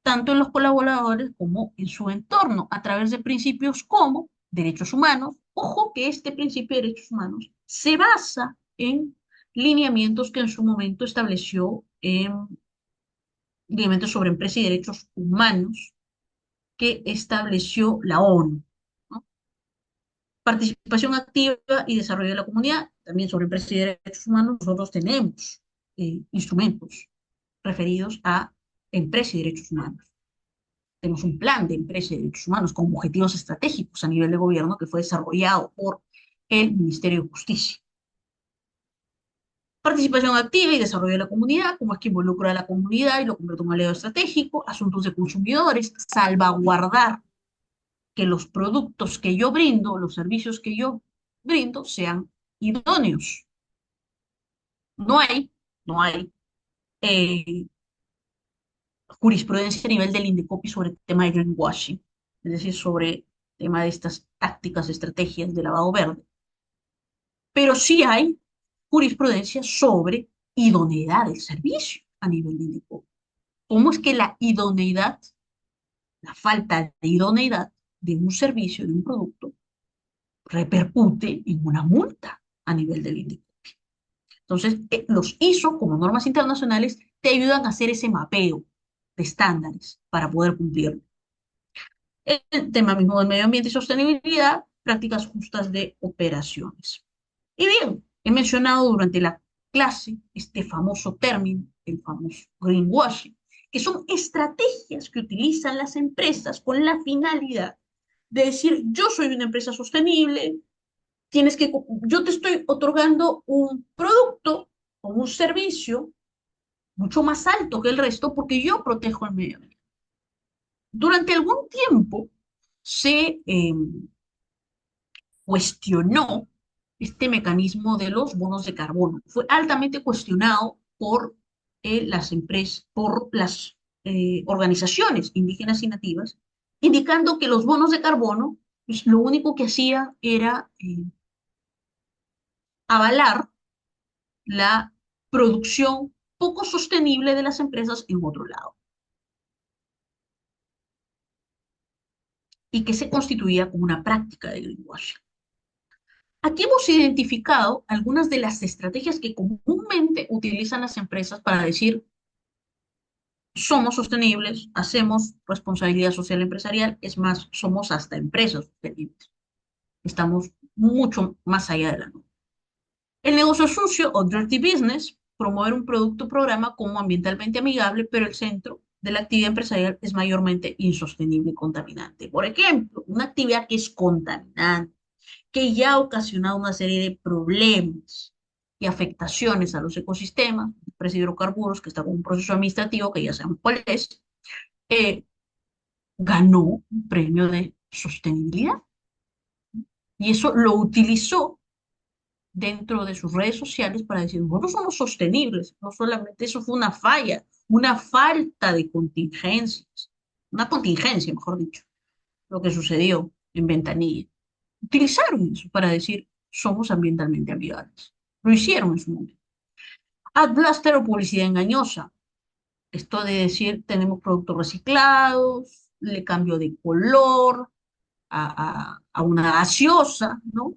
tanto en los colaboradores como en su entorno, a través de principios como derechos humanos. Ojo que este principio de derechos humanos se basa en lineamientos que en su momento estableció lineamientos sobre empresa y derechos humanos que estableció la ONU, ¿no? Participación activa y desarrollo de la comunidad, también sobre empresas y derechos humanos, nosotros tenemos instrumentos referidos a empresa y derechos humanos. Tenemos un plan de empresa y derechos humanos con objetivos estratégicos a nivel de gobierno que fue desarrollado por el Ministerio de Justicia. Participación activa y desarrollo de la comunidad, como es que involucra a la comunidad y lo convierte en un aliado estratégico, asuntos de consumidores, salvaguardar que los productos que yo brindo, los servicios que yo brindo, sean idóneos. No hay, no hay eh, jurisprudencia a nivel del INDECOPI sobre el tema de greenwashing, es decir, sobre el tema de estas tácticas, estrategias de lavado verde. Pero sí hay jurisprudencia sobre idoneidad del servicio a nivel de INDECOPI. ¿Cómo es que la idoneidad, la falta de idoneidad de un servicio, de un producto, repercute en una multa a nivel del INDECOPI? Entonces, los ISO, como normas internacionales, te ayudan a hacer ese mapeo de estándares para poder cumplirlo. El tema mismo del medio ambiente y sostenibilidad, prácticas justas de operaciones. Y bien, he mencionado durante la clase este famoso término, el famoso greenwashing, que son estrategias que utilizan las empresas con la finalidad de decir, yo soy una empresa sostenible, yo te estoy otorgando un producto o un servicio mucho más alto que el resto porque yo protejo el medio ambiente. Durante algún tiempo se cuestionó este mecanismo de los bonos de carbono. Fue altamente cuestionado por por las organizaciones indígenas y nativas, indicando que los bonos de carbono, pues, lo único que hacía era avalar la producción poco sostenible de las empresas en otro lado, y que se constituía como una práctica de greenwashing. Aquí hemos identificado algunas de las estrategias que comúnmente utilizan las empresas para decir: somos sostenibles, hacemos responsabilidad social empresarial, es más, somos hasta empresas sostenibles. Estamos mucho más allá de la norma. El negocio sucio o dirty business, promover un producto o programa como ambientalmente amigable, pero el centro de la actividad empresarial es mayormente insostenible y contaminante. Por ejemplo, una actividad que es contaminante, que ya ha ocasionado una serie de problemas y afectaciones a los ecosistemas, empresa de hidrocarburos, que está con un proceso administrativo que ya sabemos cuál es, eh, ganó un premio de sostenibilidad. Y eso lo utilizó dentro de sus redes sociales para decir: nosotros somos sostenibles. No solamente eso, fue una falla, una falta de contingencias, una contingencia, mejor dicho, lo que sucedió en Ventanilla. Utilizaron eso para decir: somos ambientalmente amigables. Lo hicieron en su momento. Adblaster o publicidad engañosa. Esto de decir: tenemos productos reciclados, le cambio de color a una gaseosa, ¿no?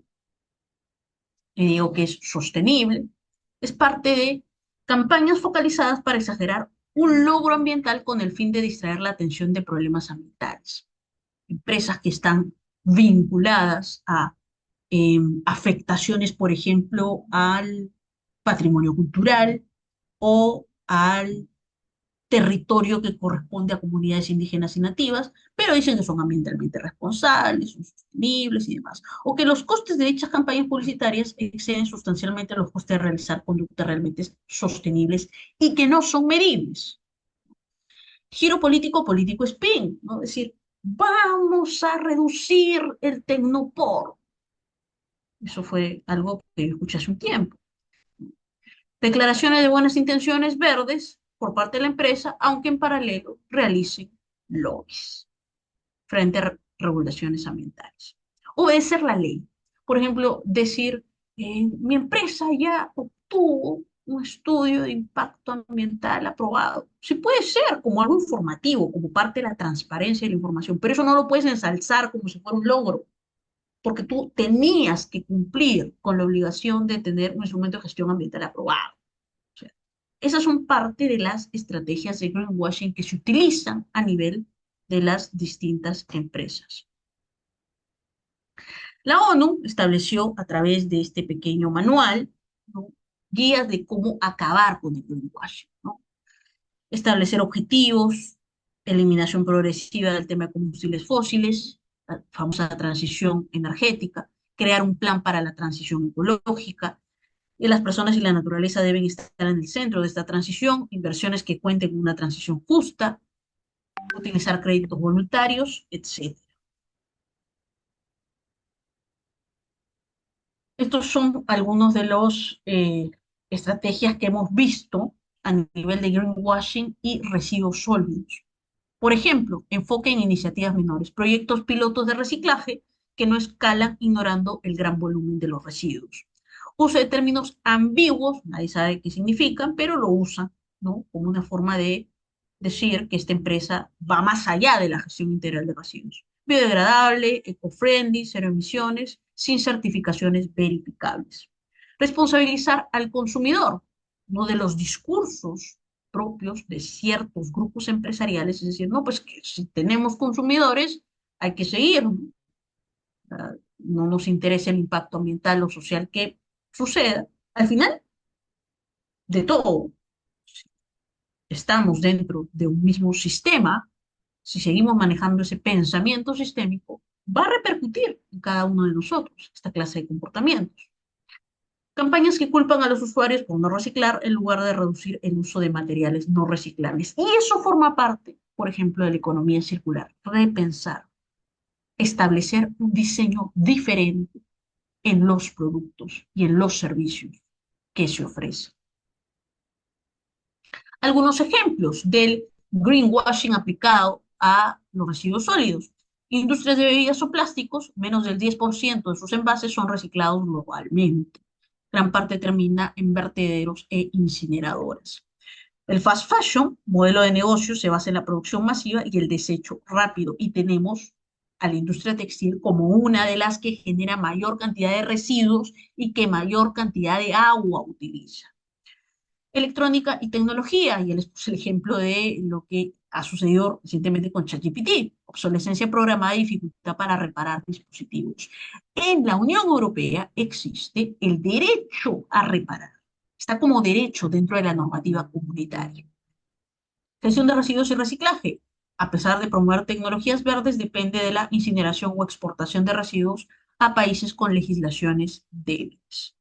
Y digo que es sostenible. Es parte de campañas focalizadas para exagerar un logro ambiental con el fin de distraer la atención de problemas ambientales. Empresas que están vinculadas a afectaciones, por ejemplo, al patrimonio cultural o al territorio que corresponde a comunidades indígenas y nativas, pero dicen que son ambientalmente responsables, son sostenibles y demás. O que los costes de dichas campañas publicitarias exceden sustancialmente los costes de realizar conductas realmente sostenibles y que no son medibles. Giro político, político spin, ¿no? Es decir, vamos a reducir el tecnopor. Eso fue algo que yo escuché hace un tiempo. Declaraciones de buenas intenciones verdes por parte de la empresa, aunque en paralelo realicen lobbies frente a regulaciones ambientales. Obedecer la ley. Por ejemplo, decir: mi empresa ya obtuvo un estudio de impacto ambiental aprobado. Sí, puede ser como algo informativo, como parte de la transparencia de la información, pero eso no lo puedes ensalzar como si fuera un logro, porque tú tenías que cumplir con la obligación de tener un instrumento de gestión ambiental aprobado. O sea, esas son parte de las estrategias de greenwashing que se utilizan a nivel de las distintas empresas. La ONU estableció a través de este pequeño manual, ¿no?, guías de cómo acabar con el greenwashing, ¿no? Establecer objetivos, eliminación progresiva del tema de combustibles fósiles, la famosa transición energética, crear un plan para la transición ecológica, y las personas y la naturaleza deben estar en el centro de esta transición, inversiones que cuenten con una transición justa, utilizar créditos voluntarios, etc. Estos son algunos de los estrategias que hemos visto a nivel de greenwashing y residuos sólidos. Por ejemplo, enfoque en iniciativas menores, proyectos pilotos de reciclaje que no escalan ignorando el gran volumen de los residuos. Uso de términos ambiguos, nadie sabe qué significan, pero lo usan, ¿no?, como una forma de decir que esta empresa va más allá de la gestión integral de residuos. Biodegradable, eco-friendly, cero emisiones, sin certificaciones verificables. Responsabilizar al consumidor, no de los discursos propios de ciertos grupos empresariales, es decir: no, pues que si tenemos consumidores, hay que seguir, ¿no? No nos interesa el impacto ambiental o social que suceda. Al final, de todo, si estamos dentro de un mismo sistema, si seguimos manejando ese pensamiento sistémico, va a repercutir en cada uno de nosotros esta clase de comportamientos. Campañas que culpan a los usuarios por no reciclar en lugar de reducir el uso de materiales no reciclables. Y eso forma parte, por ejemplo, de la economía circular. Repensar, establecer un diseño diferente en los productos y en los servicios que se ofrecen. Algunos ejemplos del greenwashing aplicado a los residuos sólidos. Industrias de bebidas o plásticos, menos del 10% de sus envases son reciclados globalmente. Gran parte termina en vertederos e incineradoras. El fast fashion, modelo de negocio, se basa en la producción masiva y el desecho rápido. Y tenemos a la industria textil como una de las que genera mayor cantidad de residuos y que mayor cantidad de agua utiliza. Electrónica y tecnología, y él les puse el ejemplo de lo que ha sucedido recientemente con ChatGPT, obsolescencia programada y dificultad para reparar dispositivos. En la Unión Europea existe el derecho a reparar. Está como derecho dentro de la normativa comunitaria. Gestión de residuos y reciclaje. A pesar de promover tecnologías verdes, depende de la incineración o exportación de residuos a países con legislaciones débiles.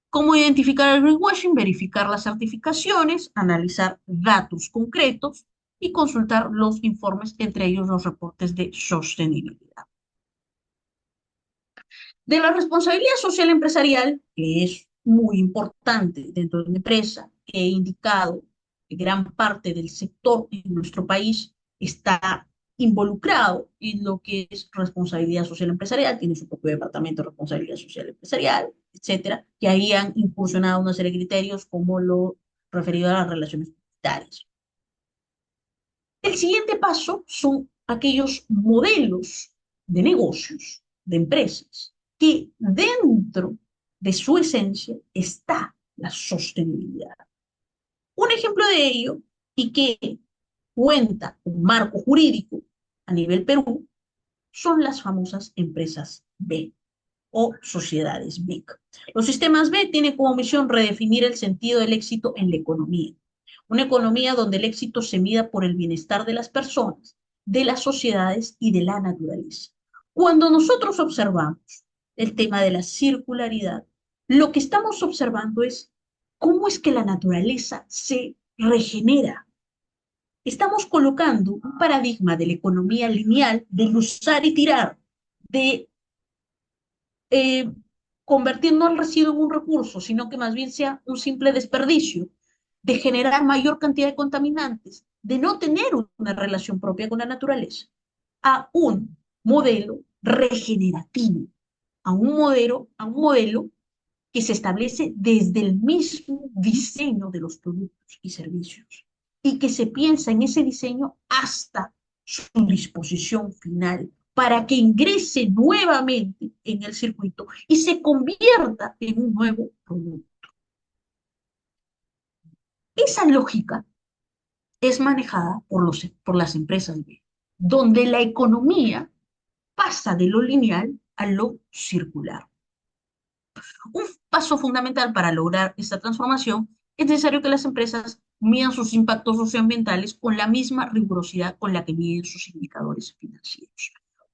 ¿Cómo identificar el greenwashing? Verificar las certificaciones, analizar datos concretos y consultar los informes, entre ellos los reportes de sostenibilidad. De la responsabilidad social empresarial, que es muy importante dentro de una empresa, he indicado que gran parte del sector en nuestro país está involucrado en lo que es responsabilidad social empresarial, tiene su propio departamento de responsabilidad social empresarial, etcétera, que ahí han incursionado una serie de criterios como lo referido a las relaciones comunitarias. El siguiente paso son aquellos modelos de negocios, de empresas, que dentro de su esencia está la sostenibilidad. Un ejemplo de ello, y que cuenta un marco jurídico a nivel Perú, son las famosas empresas B o sociedades BIC. Los sistemas B tienen como misión redefinir el sentido del éxito en la economía. Una economía donde el éxito se mida por el bienestar de las personas, de las sociedades y de la naturaleza. Cuando nosotros observamos el tema de la circularidad, lo que estamos observando es cómo es que la naturaleza se regenera. Estamos colocando un paradigma de la economía lineal, de usar y tirar, de eh, convertir no el residuo en un recurso, sino que más bien sea un simple desperdicio, de generar mayor cantidad de contaminantes, de no tener una relación propia con la naturaleza, a un modelo regenerativo, a un modelo que se establece desde el mismo diseño de los productos y servicios y que se piensa en ese diseño hasta su disposición final para que ingrese nuevamente en el circuito y se convierta en un nuevo producto. Esa lógica es manejada por las empresas B, donde la economía pasa de lo lineal a lo circular. Un paso fundamental para lograr esta transformación es necesario que las empresas midan sus impactos socioambientales con la misma rigurosidad con la que miden sus indicadores financieros.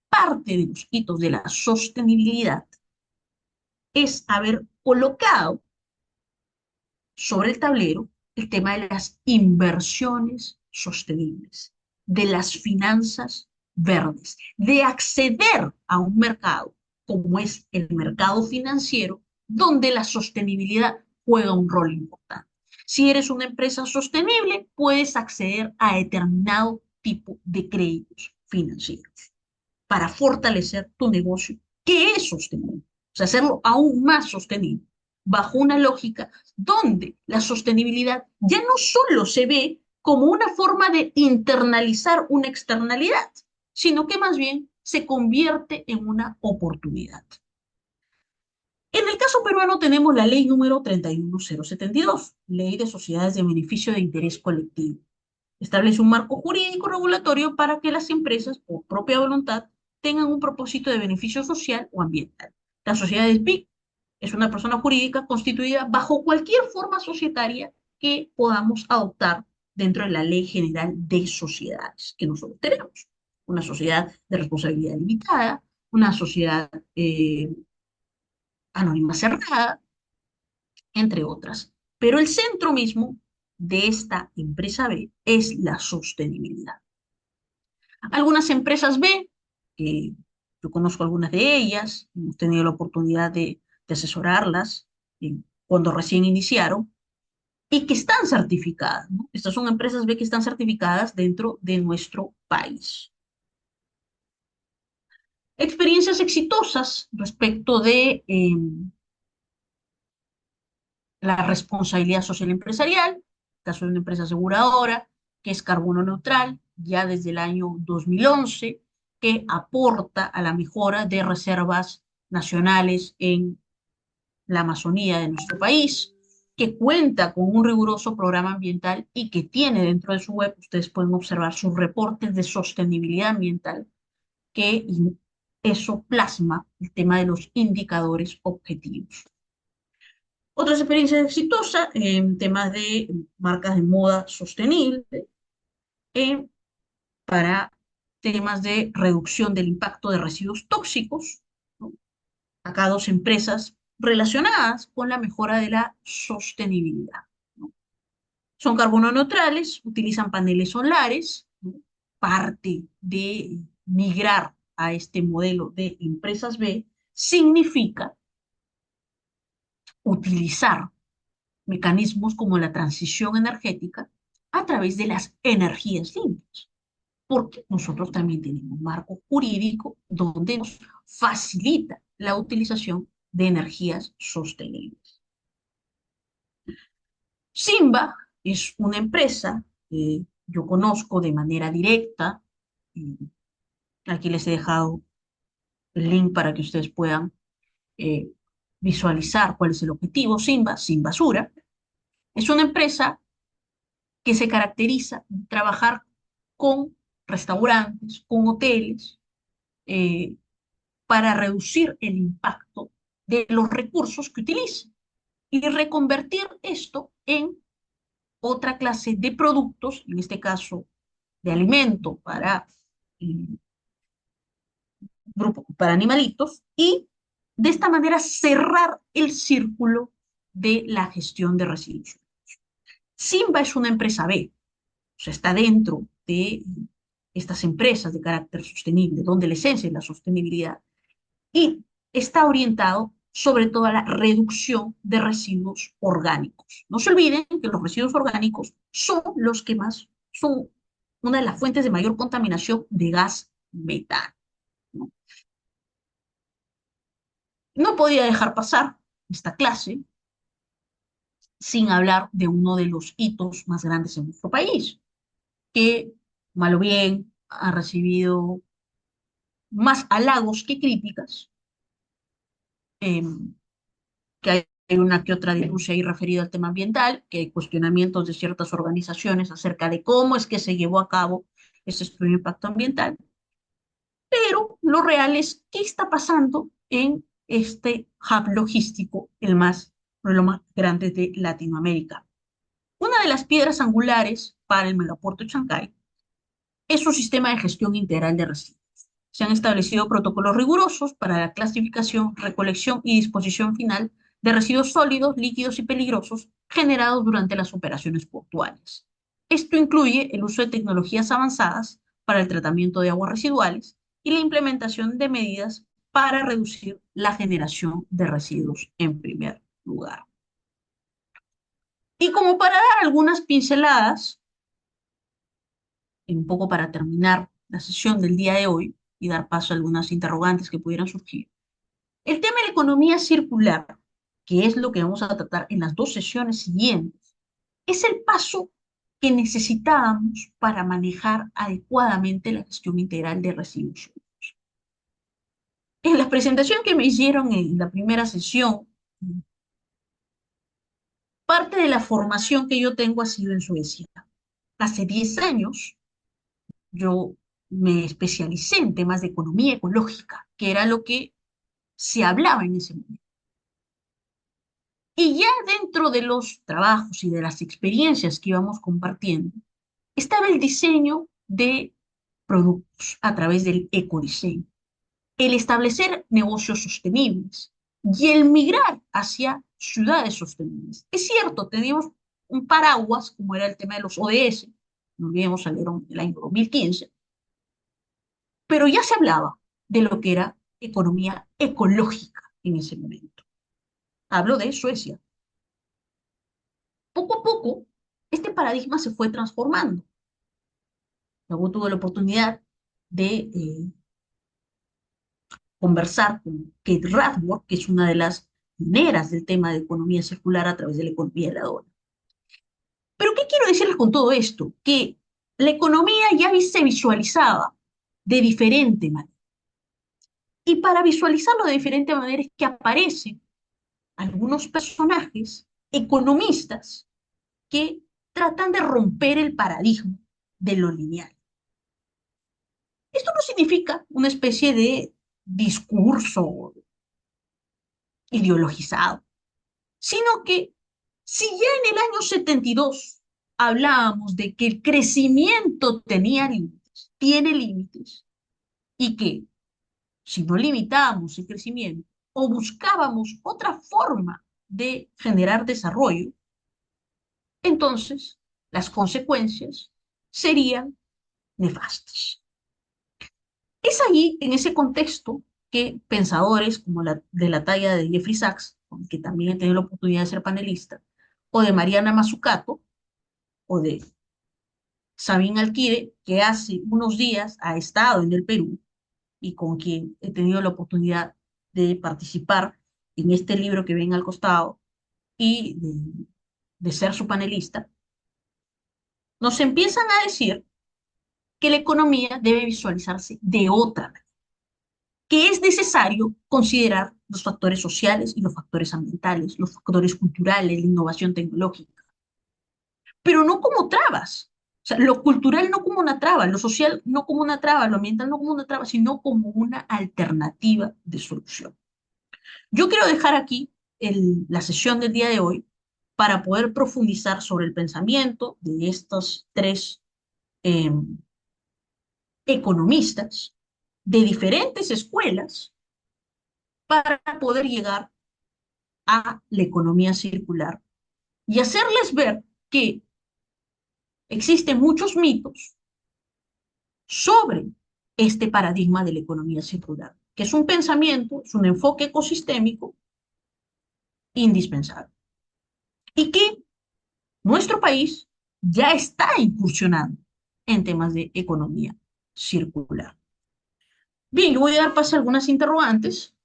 Parte de los hitos de la sostenibilidad es haber colocado sobre el tablero el tema de las inversiones sostenibles, de las finanzas verdes, de acceder a un mercado como es el mercado financiero, donde la sostenibilidad juega un rol importante. Si eres una empresa sostenible, puedes acceder a determinado tipo de créditos financieros para fortalecer tu negocio, que es sostenible. O sea, hacerlo aún más sostenible, bajo una lógica donde la sostenibilidad ya no solo se ve como una forma de internalizar una externalidad, sino que más bien se convierte en una oportunidad. En el caso peruano tenemos la ley número 31072, Ley de Sociedades de Beneficio de Interés Colectivo. Establece un marco jurídico regulatorio para que las empresas, por propia voluntad, tengan un propósito de beneficio social o ambiental. La sociedad es BIC, es una persona jurídica constituida bajo cualquier forma societaria que podamos adoptar dentro de la Ley General de Sociedades que nosotros tenemos. Una sociedad de responsabilidad limitada, una sociedad anónima cerrada, entre otras. Pero el centro mismo de esta empresa B es la sostenibilidad. Algunas empresas B, que yo conozco algunas de ellas, hemos tenido la oportunidad de asesorarlas cuando recién iniciaron, y que están certificadas, ¿no? Estas son empresas B que están certificadas dentro de nuestro país. Experiencias exitosas respecto de la responsabilidad social empresarial, caso de una empresa aseguradora, que es carbono neutral, ya desde el año 2011, que aporta a la mejora de reservas nacionales en la Amazonía de nuestro país, que cuenta con un riguroso programa ambiental y que tiene dentro de su web, ustedes pueden observar sus reportes de sostenibilidad ambiental, que eso plasma el tema de los indicadores objetivos. Otras experiencias exitosas en temas de marcas de moda sostenible, en, para temas de reducción del impacto de residuos tóxicos, ¿no? Acá dos empresas relacionadas con la mejora de la sostenibilidad, ¿no? Son carbono neutrales, utilizan paneles solares, ¿no? Parte de migrar a este modelo de empresas B significa utilizar mecanismos como la transición energética a través de las energías limpias, porque nosotros también tenemos un marco jurídico donde nos facilita la utilización de energías sostenibles. Simba es una empresa que yo conozco de manera directa. Aquí les he dejado el link para que ustedes puedan eh, visualizar cuál es el objetivo. Simba, Sin Basura, es una empresa que se caracteriza en trabajar con restaurantes, con hoteles, eh, para reducir el impacto de los recursos que utilizan y reconvertir esto en otra clase de productos, en este caso de alimento eh, para animalitos, y de esta manera cerrar el círculo de la gestión de residuos. Simba es una empresa B, o sea, está dentro de estas empresas de carácter sostenible, donde la esencia es la sostenibilidad, y está orientado sobre todo a la reducción de residuos orgánicos. No se olviden que los residuos orgánicos son los que más son una de las fuentes de mayor contaminación de gas metano, ¿no? No podía dejar pasar esta clase sin hablar de uno de los hitos más grandes en nuestro país, que, mal o bien, ha recibido más halagos que críticas, eh, que hay una que otra denuncia ahí referida al tema ambiental, que hay cuestionamientos de ciertas organizaciones acerca de cómo es que se llevó a cabo ese estudio de impacto ambiental, pero lo real es qué está pasando en este hub logístico, uno de los más grandes de Latinoamérica. Una de las piedras angulares para el megapuerto de Chancay es su sistema de gestión integral de residuos. Se han establecido protocolos rigurosos para la clasificación, recolección y disposición final de residuos sólidos, líquidos y peligrosos generados durante las operaciones portuarias. Esto incluye el uso de tecnologías avanzadas para el tratamiento de aguas residuales y la implementación de medidas para reducir la generación de residuos en primer lugar. Y como para dar algunas pinceladas, un poco para terminar la sesión del día de hoy y dar paso a algunas interrogantes que pudieran surgir. El tema de la economía circular, que es lo que vamos a tratar en las dos sesiones siguientes, es el paso que necesitábamos para manejar adecuadamente la gestión integral de residuos. En la presentación que me hicieron en la primera sesión, parte de la formación que yo tengo ha sido en Suecia. Hace 10 años yo me especialicé en temas de economía ecológica, que era lo que se hablaba en ese momento. Y ya dentro de los trabajos y de las experiencias que íbamos compartiendo, estaba el diseño de productos a través del ecodiseño, el establecer negocios sostenibles y el migrar hacia ciudades sostenibles. Es cierto, teníamos un paraguas, como era el tema de los ODS, no olvidemos, salieron el año 2015, pero ya se hablaba de lo que era economía ecológica en ese momento. Hablo de Suecia. Poco a poco, este paradigma se fue transformando. Luego tuve la oportunidad de conversar con Kate Rathbone, que es una de las pioneras del tema de economía circular a través de la economía de la dona. Pero ¿qué quiero decirles con todo esto? Que la economía ya se visualizaba de diferente manera. Y para visualizarlo de diferente manera es que aparecen algunos personajes economistas que tratan de romper el paradigma de lo lineal. Esto no significa una especie de discurso ideologizado, sino que si ya en el año 72 hablábamos de que el crecimiento tenía límites, tiene límites, y que si no limitábamos el crecimiento o buscábamos otra forma de generar desarrollo, entonces las consecuencias serían nefastas. Es allí, en ese contexto, que pensadores como la, de la talla de Jeffrey Sachs, con el que también he tenido la oportunidad de ser panelista, o de Mariana Mazzucato, o de Sabine Alquire, que hace unos días ha estado en el Perú y con quien he tenido la oportunidad de participar en este libro que ven al costado y de ser su panelista, nos empiezan a decir que la economía debe visualizarse de otra manera, que es necesario considerar los factores sociales y los factores ambientales, los factores culturales, la innovación tecnológica, pero no como trabas. O sea, lo cultural no como una traba, lo social no como una traba, lo ambiental no como una traba, sino como una alternativa de solución. Yo quiero dejar aquí la sesión del día de hoy para poder profundizar sobre el pensamiento de estos tres eh, economistas de diferentes escuelas para poder llegar a la economía circular y hacerles ver que existen muchos mitos sobre este paradigma de la economía circular, que es un pensamiento, es un enfoque ecosistémico indispensable y que nuestro país ya está incursionando en temas de economía circular. Bien, yo voy a dar paso a algunas interrogantes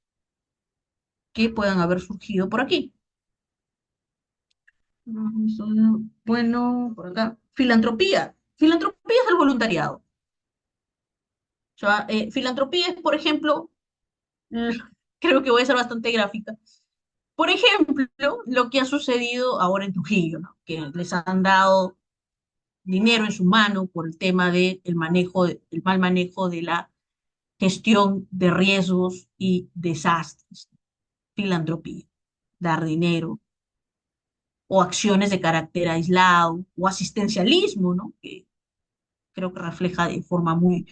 que puedan haber surgido por aquí. Bueno, por acá. Filantropía. Filantropía es el voluntariado. O sea, filantropía es, por ejemplo, creo que voy a ser bastante gráfica. Por ejemplo, lo que ha sucedido ahora en Trujillo, ¿no? Que les han dado dinero en su mano por el tema del manejo, el mal manejo de la gestión de riesgos y desastres. Filantropía, dar dinero, o acciones de carácter aislado, o asistencialismo, ¿no? Que creo que refleja de forma muy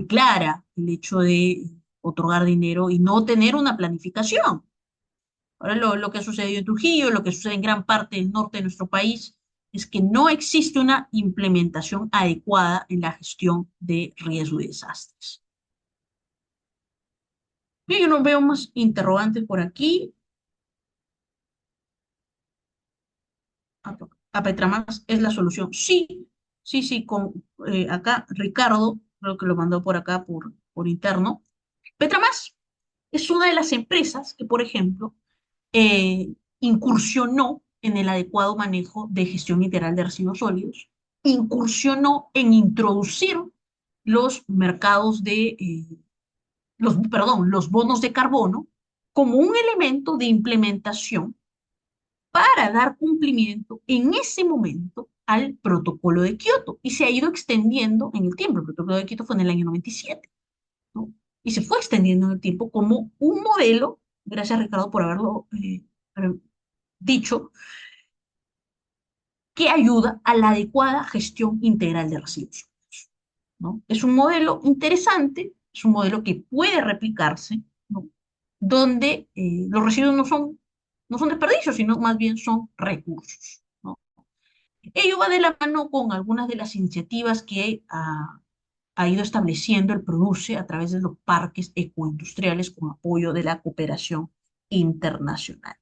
clara el hecho de otorgar dinero y no tener una planificación. Ahora lo que ha sucedido en Trujillo, lo que sucede en gran parte del norte de nuestro país, es que no existe una implementación adecuada en la gestión de riesgo y desastres. Bien, yo no veo más interrogantes por aquí. A Petramas es la solución. Sí, sí, sí, con acá Ricardo, creo que lo mandó por acá por interno. Petramas es una de las empresas que, por ejemplo, incursionó en el adecuado manejo de gestión integral de residuos sólidos, incursionó en introducir los mercados de, los bonos de carbono como un elemento de implementación para dar cumplimiento en ese momento al protocolo de Kioto y se ha ido extendiendo en el tiempo. El protocolo de Kioto fue en el año 97, ¿no? Y se fue extendiendo en el tiempo como un modelo, gracias Ricardo por haberlo dicho, que ayuda a la adecuada gestión integral de residuos, ¿no? Es un modelo interesante, es un modelo que puede replicarse, ¿no? Donde los residuos no son desperdicios, sino más bien son recursos, ¿no? Ello va de la mano con algunas de las iniciativas que ha ido estableciendo el Produce a través de los parques ecoindustriales con apoyo de la cooperación internacional.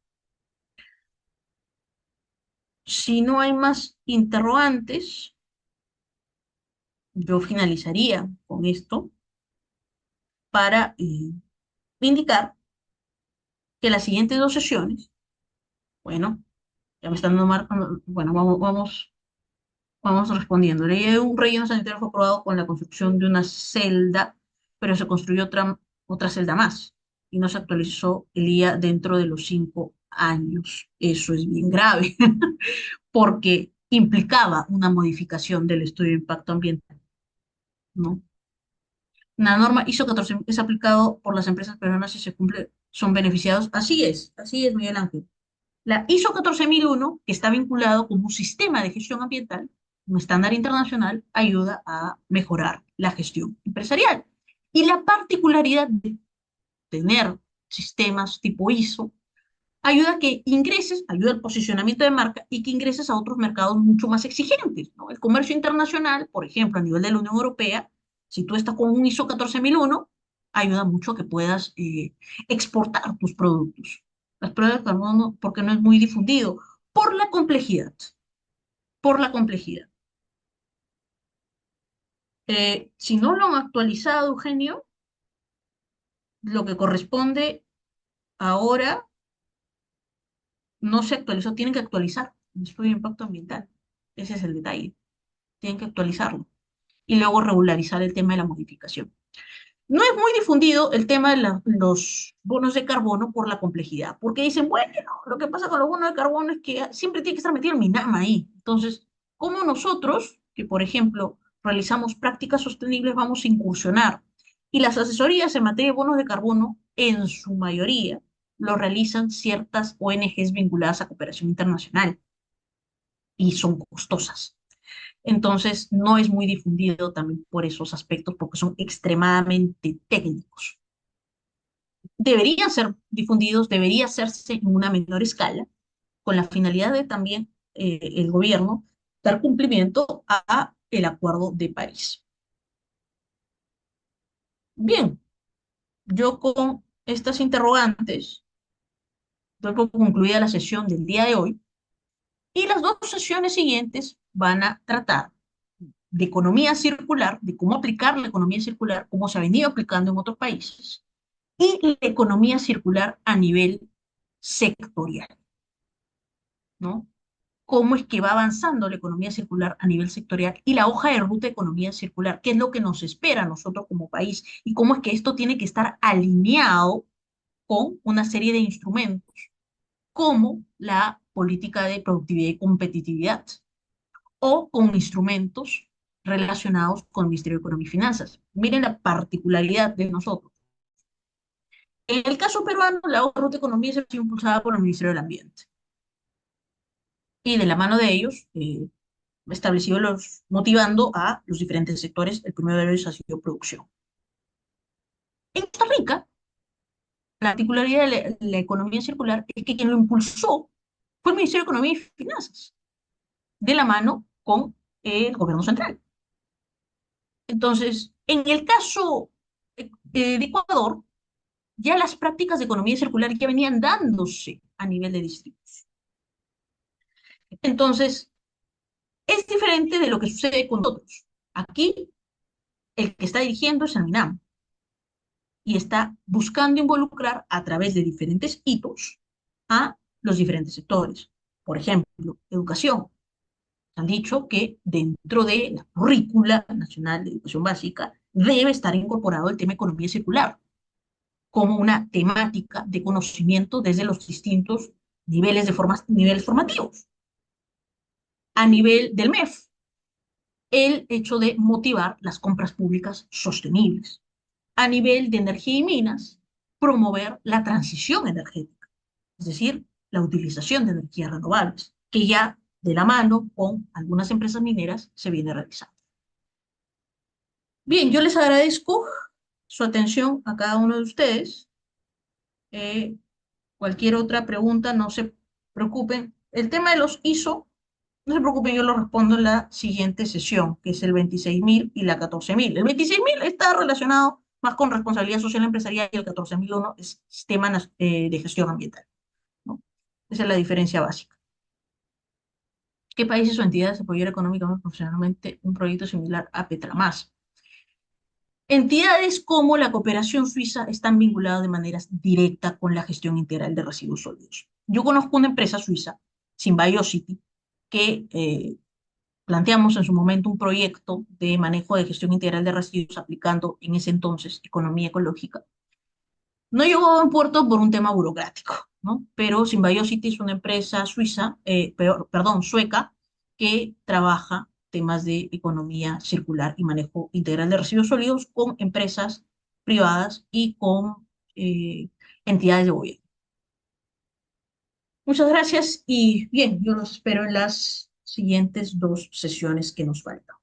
Si no hay más interrogantes, yo finalizaría con esto para indicar que las siguientes dos sesiones, bueno, ya me están dando bueno, vamos respondiendo. La idea de un relleno sanitario fue aprobado con la construcción de una celda, pero se construyó otra celda más y no se actualizó el día dentro de los 5 años. Eso es bien grave, porque implicaba una modificación del estudio de impacto ambiental, ¿no? La norma ISO 14 es aplicado por las empresas peruanas si se cumple, son beneficiados. Así es, Miguel Ángel. La ISO 14001, que está vinculado con un sistema de gestión ambiental, un estándar internacional, ayuda a mejorar la gestión empresarial. Y la particularidad de tener sistemas tipo ISO ayuda a que ingreses, ayuda al posicionamiento de marca y que ingreses a otros mercados mucho más exigentes, ¿no? El comercio internacional, por ejemplo, a nivel de la Unión Europea, si tú estás con un ISO 14001, ayuda mucho a que puedas exportar tus productos. Las pruebas de carbono, porque no es muy difundido, por la complejidad, por la complejidad. Si no lo han actualizado, Eugenio, lo que corresponde ahora no se actualizó, tienen que actualizar el estudio de impacto ambiental. Ese es el detalle, tienen que actualizarlo y luego regularizar el tema de la modificación. No es muy difundido el tema de los bonos de carbono por la complejidad, porque dicen, bueno, lo que pasa con los bonos de carbono es que siempre tiene que estar metido el MINAMA ahí. Entonces, ¿cómo nosotros, que por ejemplo realizamos prácticas sostenibles, vamos a incursionar? Y las asesorías en materia de bonos de carbono, en su mayoría, lo realizan ciertas ONGs vinculadas a cooperación internacional y son costosas. Entonces, no es muy difundido también por esos aspectos, porque son extremadamente técnicos. Deberían ser difundidos, debería hacerse en una menor escala, con la finalidad de también el gobierno dar cumplimiento a el Acuerdo de París. Bien, yo con estas interrogantes doy por concluida la sesión del día de hoy y las dos sesiones siguientes van a tratar de economía circular, de cómo aplicar la economía circular, cómo se ha venido aplicando en otros países, y la economía circular a nivel sectorial, ¿no? Cómo es que va avanzando la economía circular a nivel sectorial y la hoja de ruta de economía circular, qué es lo que nos espera a nosotros como país y cómo es que esto tiene que estar alineado con una serie de instrumentos como la política de productividad y competitividad o con instrumentos relacionados con el Ministerio de Economía y Finanzas. Miren la particularidad de nosotros. En el caso peruano, la hoja de ruta de economía se ha sido impulsada por el Ministerio del Ambiente y de la mano de ellos establecido motivando a los diferentes sectores. El primero de ellos ha sido producción. En Costa Rica, la particularidad de la economía circular es que quien lo impulsó fue el Ministerio de Economía y Finanzas, de la mano con el gobierno central. Entonces, en el caso de Ecuador, ya las prácticas de economía circular ya venían dándose a nivel de distritos. Entonces, es diferente de lo que sucede con otros. Aquí, el que está dirigiendo es el MINAM y está buscando involucrar a través de diferentes hitos a los diferentes sectores. Por ejemplo, educación. Han dicho que dentro de la currícula nacional de educación básica debe estar incorporado el tema economía circular como una temática de conocimiento desde los distintos niveles formativos. A nivel del MEF, el hecho de motivar las compras públicas sostenibles. A nivel de energía y minas, promover la transición energética, es decir, la utilización de energías renovables, que ya de la mano con algunas empresas mineras se viene realizando. Bien, yo les agradezco su atención a cada uno de ustedes. Eh, Cualquier otra pregunta, no se preocupen. El tema de los ISO, no se preocupen, yo lo respondo en la siguiente sesión, que es el 26.000 y la 14.000. El 26.000 está relacionado más con responsabilidad social empresarial y el 14.001 es sistema de gestión ambiental, ¿no? Esa es la diferencia básica. ¿Qué países o entidades apoyaron económicamente y profesionalmente un proyecto similar a Petramas? Entidades como la cooperación suiza están vinculadas de manera directa con la gestión integral de residuos sólidos. Yo conozco una empresa suiza, Symbiocity, que planteamos en su momento un proyecto de manejo de gestión integral de residuos aplicando en ese entonces economía ecológica. No llegó a buen puerto por un tema burocrático, ¿no? Pero Symbiocity es una empresa suiza, perdón, sueca, que trabaja temas de economía circular y manejo integral de residuos sólidos con empresas privadas y con entidades de gobierno. Muchas gracias y bien, yo los espero en las siguientes dos sesiones que nos faltan.